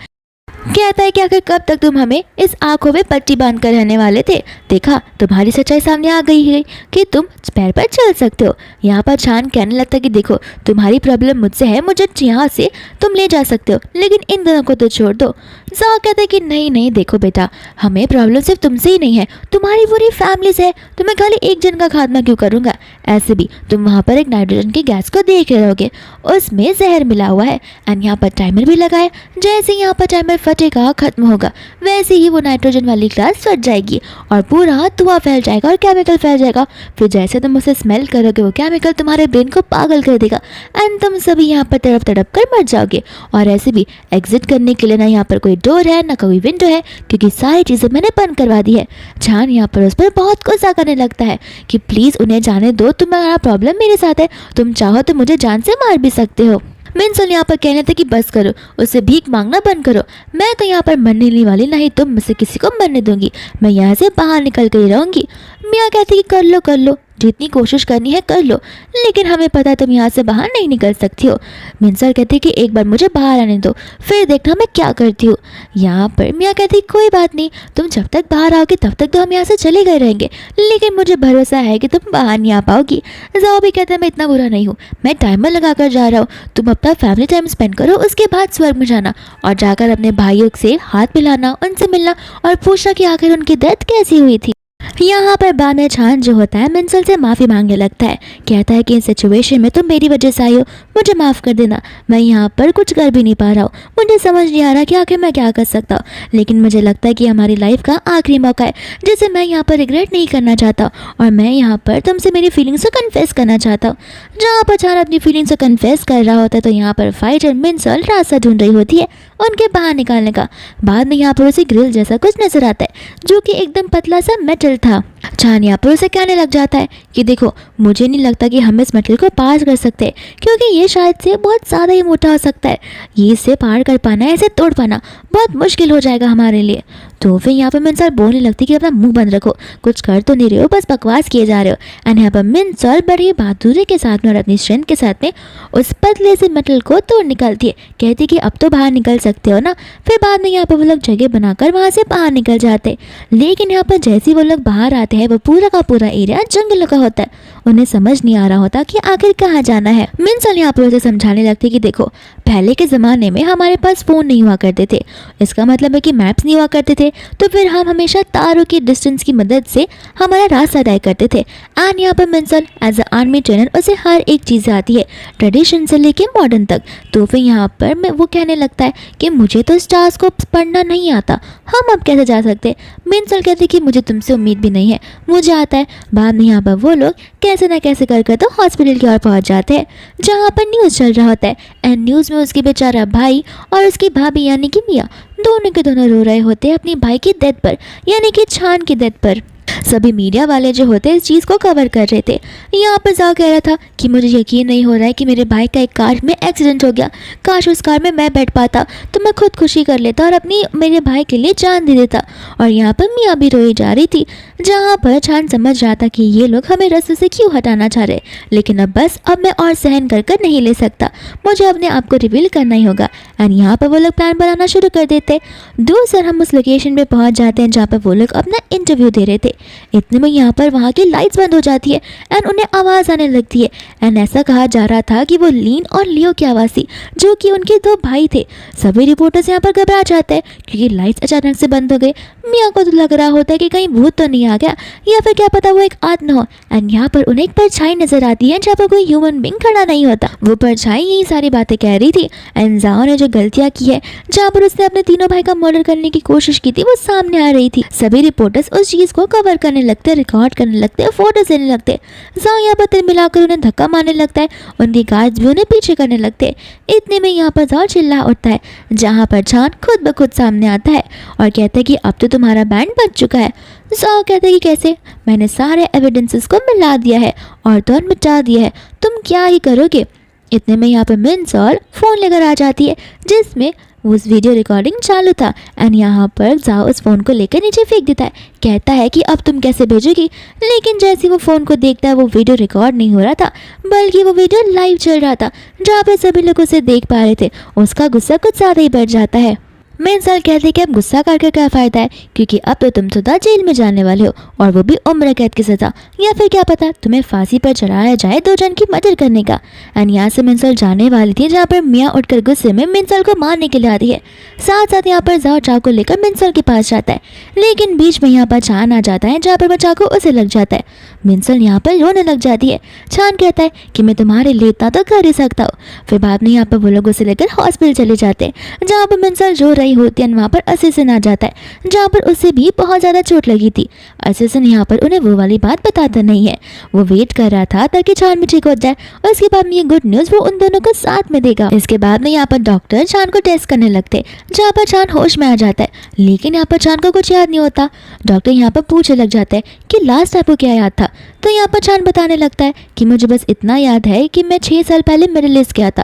कहता है कि आखिर कब तक तुम हमें इस आंखों में पट्टी बांध कर रहने वाले थे। देखा तुम्हारी सच्चाई सामने आ गई है कि तुम पैर पर चल सकते हो। यहाँ पर चान कहने लगता है कि देखो तुम्हारी प्रॉब्लम मुझसे है, मुझे यहाँ से तुम ले जा सकते हो, लेकिन इन दोनों को तो छोड़ दो। जाओ कहता है कि नहीं नहीं देखो बेटा, हमें प्रॉब्लम सिर्फ तुमसे ही नहीं है, तुम्हारी पूरी फैमिली से है। तो मैं खाली एक जन का खात्मा क्यों करूँगा। ऐसे भी तुम वहाँ पर एक नाइट्रोजन की गैस को देख रहोगे, उसमें जहर मिला हुआ है। एंड यहाँ पर टाइमर भी लगा है, जैसे यहाँ पर टाइमर फटेगा खत्म होगा वैसे ही वो नाइट्रोजन वाली ग्लास फट जाएगी और पूरा धुआं फैल जाएगा और केमिकल फैल जाएगा। फिर जैसे तुम उसे स्मेल करोगे वो केमिकल तुम्हारे ब्रेन को पागल कर देगा एंड तुम सभी यहाँ पर तड़प तड़प कर मर जाओगे। और ऐसे भी एग्जिट करने के लिए ना यहाँ पर कोई डोर है ना कोई विंडो है, क्योंकि सारी चीज़ें मैंने बंद करवा दी है। जान यहाँ पर उस पर बहुत गुस्सा करने लगता है कि प्लीज़ उन्हें जाने दो, तुम्हारा प्रॉब्लम मेरे साथ है, तुम चाहो तो मुझे जान से मार भी सकते हो। मिंसल यहाँ पर कहने थे कि बस करो, उससे भीख मांगना बंद करो, मैं तो यहाँ पर मरने नहीं वाली, ना ही तुम मुझसे किसी को मरने दूंगी, मैं यहाँ से बाहर निकल कर ही रहूँगी। मियाँ कहती कि कर लो जितनी कोशिश करनी है कर लो, लेकिन हमें पता है तुम यहाँ से बाहर नहीं निकल सकती हो। मिंसल कहती कि एक बार मुझे बाहर आने दो, फिर देखना मैं क्या करती हूँ। यहाँ पर मियाँ कहती कोई बात नहीं, तुम जब तक बाहर आओगे तब तक तो हम यहाँ से चले गए रहेंगे, लेकिन मुझे भरोसा है कि तुम बाहर नहीं आ पाओगी। जाओ भी कहता है मैं इतना बुरा नहीं हूँ, मैं टाइमर लगा कर जा रहा हूँ, तुम अपना फैमिली टाइम स्पेंड करो, उसके बाद स्वर्ग में जाना और जाकर अपने भाइयों से हाथ मिलाना, उनसे मिलना और पूछना कि आखिर उनकी डेथ कैसी हुई थी। यहाँ पर बाद में चान जो होता है मिंसल से माफ़ी मांगने लगता है, कहता है कि इस सिचुएशन में तुम मेरी वजह से आई हो, मुझे माफ़ कर देना, मैं यहाँ पर कुछ कर भी नहीं पा रहा हूँ, मुझे समझ नहीं आ रहा कि आखिर मैं क्या कर सकता हूँ, लेकिन मुझे लगता है कि हमारी लाइफ का आखिरी मौका है जिसे मैं यहाँ पर रिग्रेट नहीं करना चाहता और मैं यहाँ पर तुमसे मेरी फीलिंग्स को कन्फेस करना चाहता हूँ। जहाँ पर चान अपनी फीलिंग्स को कन्फेस कर रहा होता है तो यहाँ पर फाइटर मिंसल रास्ता ढूंढ रही होती है उनके बाहर निकालने का। बाद में यहाँ पर उसे ग्रिल जैसा कुछ नजर आता है जो कि एकदम पतला सा मेटल था। चान यहाँ पर उसे कहने लग जाता है कि देखो मुझे नहीं लगता कि हम इस मेटल को पार कर सकते, क्योंकि ये शायद से बहुत ज़्यादा ही मोटा हो सकता है, ये इसे पार कर पाना, ऐसे तोड़ पाना बहुत मुश्किल हो जाएगा हमारे लिए। तो फिर यहाँ पर मिंसल बोलने लगती कि अपना मुंह बंद रखो, कुछ कर तो नहीं रहे हो, बस बकवास किए जा रहे हो। एंड यहाँ पर मिंसल बड़ी बहादुरी के साथ में और अपनी स्ट्रेंथ के साथ में उस पतले से मेटल को तोड़ निकालती है, कहती कि अब तो बाहर निकल सकते हो ना। फिर बाद में यहाँ पर वो लोग जगह बनाकर वहाँ से बाहर निकल जाते, लेकिन यहाँ पर जैसे ही वो लोग बाहर आते जाते हैं वो पूरा का पूरा एरिया जंगल का होता है। उन्हें समझ नहीं आ रहा होता कि आखिर कहाँ जाना है। मिनसल यहाँ पर उसे समझाने लगती कि देखो, पहले के ज़माने में हमारे पास फ़ोन नहीं हुआ करते थे, इसका मतलब है कि मैप्स नहीं हुआ करते थे, तो फिर हम हमेशा तारों की डिस्टेंस की मदद से हमारा रास्ता तय करते थे। एंड यहाँ पर मिनसल एज अ आर्मी ट्रेनर उसे हर एक चीज़ आती है, ट्रेडिशन से लेके मॉडर्न तक। तो फिर यहाँ पर वो कहने लगता है कि मुझे तो स्टार्स को पढ़ना नहीं आता, हम अब कैसे जा सकते। मिनसल कहते कि मुझे तुमसे उम्मीद भी नहीं है, मुझे आता है। बाद में यहाँ पर वो लोग कैसे ना कैसे कर तो हॉस्पिटल की ओर पहुँच जाते हैं, जहाँ पर न्यूज़ चल रहा होता है। एंड न्यूज़ में उसकी बेचारा भाई और उसकी भाभी यानी कि मिया दोनों के दोनों रो रहे होते हैं अपनी भाई की डेथ पर, यानी कि छान की डेथ पर। सभी मीडिया वाले जो होते इस चीज़ को कवर कर रहे थे। यहाँ पर जाओ कह रहा था कि मुझे यकीन नहीं हो रहा है कि मेरे भाई का एक कार में एक्सीडेंट हो गया, काश उस कार में मैं बैठ पाता तो मैं खुदकुशी कर लेता और अपनी मेरे भाई के लिए जान दे देता। और यहाँ पर मियाँ भी रोई जा रही थी, जहाँ पर छान समझ रहा था कि ये लोग हमें रास्ते से क्यों हटाना चाह रहे, लेकिन अब मैं और सहन कर नहीं ले सकता, मुझे अपने आप को रिवील करना ही होगा। एंड यहाँ पर वो लोग प्लान बनाना शुरू कर देते। दूसर हम उस लोकेशन पे पहुँच जाते हैं जहाँ पर वो लोग अपना इंटरव्यू दे रहे थे। इतने में यहाँ पर वहाँ की लाइट्स बंद हो जाती है एंड उन्हें आवाज़ आने लगती है। एंड ऐसा कहा जा रहा था कि वो लीन और लियो की आवाज़ थी, जो कि उनके दो भाई थे। सभी रिपोर्टर्स यहाँ पर घबरा जाते हैं क्योंकि लाइट्स अचानक से बंद हो गई। मियाँ को तो लग रहा होता है कि कहीं भूत तो नहीं आ गया, या फिर क्या पता वो एक आत्मा हो। एंड यहाँ पर उन्हें एक परछाई नजर आती है जहाँ पर कोई ह्यूमन बींग खड़ा नहीं होता। वो परछाई यही सारी बातें कह रही थी। एंड जाओ ने जो गलतियाँ की है, जहाँ पर उसने अपने तीनों भाई का मर्डर करने की कोशिश की थी, वो सामने आ रही थी। सभी रिपोर्टर्स उस चीज़ को कवर करने लगते, रिकॉर्ड करने लगते, फोटोज लेने लगते। जाओ यहाँ पर तिल मिलाकर उन्हें धक्का मारने लगता है, उनके गार्ड्स भी उन्हें पीछे करने लगते। इतने में यहाँ पर जाओ चिल्ला उठता है, जहाँ पर छान खुद ब खुद सामने आता है और कहता है कि अब तो तुम्हारा बैंड बच चुका है। जाओ कहते हैं कि कैसे, मैंने सारे एविडेंसेस को मिला दिया है और तो मिटा दिया है, तुम क्या ही करोगे। इतने में यहाँ पर मिनसल फ़ोन लेकर आ जाती है जिसमें उस वीडियो रिकॉर्डिंग चालू था। एंड यहाँ पर जाओ उस फ़ोन को लेकर नीचे फेंक देता है, कहता है कि अब तुम कैसे भेजोगी। लेकिन जैसे वो फ़ोन को देखता है, वो वीडियो रिकॉर्ड नहीं हो रहा था, बल्कि वो वीडियो लाइव चल रहा था, जहाँ पर सभी लोग उसे देख पा रहे थे। उसका गुस्सा कुछ ज़्यादा ही बढ़ जाता है। मिनसल कहते कि अब गुस्सा करके क्या फ़ायदा है, क्योंकि अब तो तुम सदा जेल में जाने वाले हो, और वो भी उम्र कैद की सज़ा, या फिर क्या पता तुम्हें फांसी पर चढ़ाया जाए 2 जन की मर्डर करने का। एंड यहाँ से मिनसल जाने वाली थी, जहाँ पर मियाँ उठकर गुस्से में मिनसल को मारने के लिए आती है। साथ साथ यहाँ पर जाओ चाकू लेकर मिनसल के पास जाता है, लेकिन बीच में यहाँ पर छान आ जाता है, जहाँ पर वो चाकू उसे लग जाता है। मिनसल यहाँ पर रोने लग जाती है। छान कहता है कि मैं तुम्हारे लिए इतना तो कर ही सकता हूँ। फिर बाद में यहाँ पर वो लोग उसे लेकर हॉस्पिटल चले जाते हैं, जहाँ पर मिनसल रो रही होती है। वहाँ पर असिस्टेंट आ जाता है, जहाँ पर उसे भी बहुत ज़्यादा चोट लगी थी। असिस्टेंट यहाँ पर उन्हें वो वाली बात बताता नहीं है, वो वेट कर रहा था ताकि छान में ठीक हो जाए, और इसके बाद में ये गुड न्यूज़ वो उन दोनों को साथ में देगा। इसके बाद में यहाँ पर डॉक्टर छान को टेस्ट करने लगते, जहाँ पर छान होश में आ जाता है, लेकिन यहाँ पर छान को कुछ याद नहीं होता। डॉक्टर यहाँ पर पूछने लग जाता है कि लास्ट आपको क्या याद था। तो यहाँ पर छान बताने लगता है कि मुझे बस इतना याद है कि मैं 6 साल पहले मिडिल ईस्ट गया था,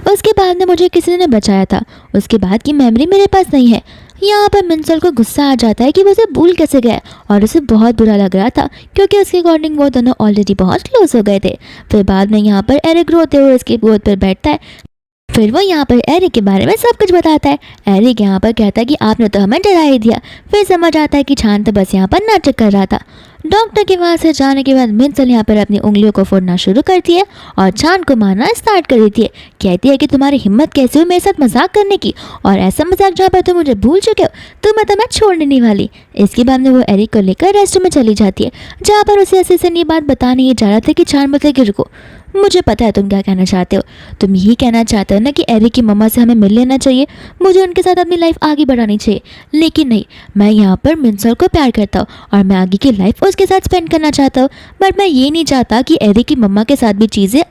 उसके बाद में मुझे किसी ने बचाया था, उसके बाद की मेमोरी मेरे पास नहीं है। यहाँ पर मिनसल को गुस्सा आ जाता है कि वो उसे भूल कैसे गया, और उसे बहुत बुरा लग रहा था क्योंकि उसके अकॉर्डिंग वो दोनों ऑलरेडी बहुत क्लोज हो गए थे। फिर बाद में यहाँ पर एरिक रोते हुए उसकी गोद पर बैठता है। फिर वो यहाँ पर एरिक के बारे में सब कुछ बताता है। एरिक यहाँ पर कहता है कि आपने तो हमें डरा ही दिया। फिर समझ आता है कि छान तो बस यहाँ पर नाटक कर रहा था। डॉक्टर के वहाँ से जाने के बाद मिनसल यहाँ पर अपनी उंगलियों को फोड़ना शुरू करती है और छान को मारना स्टार्ट कर देती है। कहती है कि तुम्हारी हिम्मत कैसे हुई मेरे साथ मजाक करने की, और ऐसा मजाक जहाँ पर तुम मुझे भूल चुके हो, तुम्हें तो मैं छोड़ने नहीं वाली। इसके बाद में वो एरिक को लेकर रेस्ट में चली जाती है, जहाँ पर उसे असिस्टेंट ये बात बताने ही जा रहा था कि छान मतलब कि रुको, मुझे पता है तुम क्या कहना चाहते हो। तुम यही कहना चाहते हो ना कि एरिक की मम्मा से हमें मिल लेना चाहिए, मुझे उनके साथ अपनी लाइफ आगे बढ़ानी चाहिए। लेकिन नहीं, मैं यहाँ पर मिनसल को प्यार करता हूँ और मैं आगे की लाइफ उसके साथ स्पेंड करना चाहता हूँ, बट मैं ये नहीं चाहता कि एरिक की मम्मा के साथ भी चीज़ें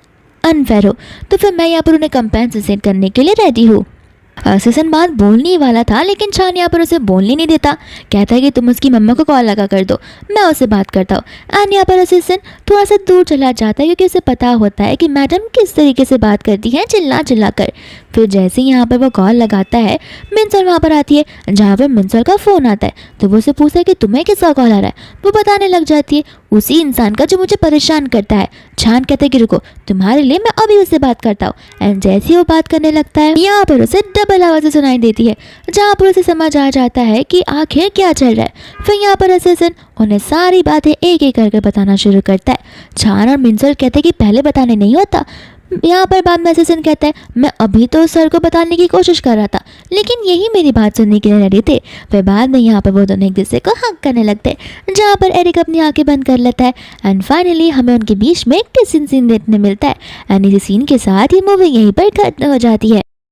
अनफेयर हो। तो फिर मैं यहाँ पर उन्हें कंपेंसेशन करने के लिए रेडी हूँ। असिस्टेंट बात बोलने ही वाला था, लेकिन छान यहाँ पर उसे बोलने नहीं देता। कहता है कि तुम उसकी मम्मा को कॉल लगा कर दो, मैं उससे बात करता हूँ। एंड यहाँ पर असिस्टेंट थोड़ा सा दूर चला जाता है क्योंकि उसे पता होता है कि मैडम किस तरीके से बात करती है, चिल्ला चिल्ला कर। फिर जैसे ही यहाँ पर वो कॉल लगाता है, मिनसल वहाँ पर आती है, जहाँ पर मिनसल का फ़ोन आता है। तो वो उसे पूछता है कि तुम्हें किसका कॉल आ रहा है। वो बताने लग जाती है उसी इंसान का जो मुझे परेशान करता है। छान कहता है कि रुको, तुम्हारे लिए मैं अभी उससे बात करता हूँ। एंड जैसे ही वो बात करने लगता है, यहाँ पर उसे डबल आवाज़ें सुनाई देती है, जहाँ पर उसे समझ आ जाता है कि आखिर क्या चल रहा है। फिर यहाँ पर असिस्टेंट उन्हें सारी बातें एक एक करके बताना शुरू करता है। छान और मिनसोल कहते हैं कि पहले बताने नहीं होता। यहाँ पर बाद में असिस्टेंट कहता है, मैं अभी तो सर को बताने की कोशिश कर रहा था, लेकिन यही मेरी बात सुनने के लिए रेडी थे। फिर बाद में यहाँ पर वो दोनों एक दूसरे को हक करने लगते हैं, जहाँ पर एरिक अपनी आंखें बंद कर लेता है। एंड फाइनली हमें उनके बीच में एक किसिंग सीन देखने मिलता है। एंड इसी सीन के साथ ही मूवी यहीं पर खत्म हो जाती है।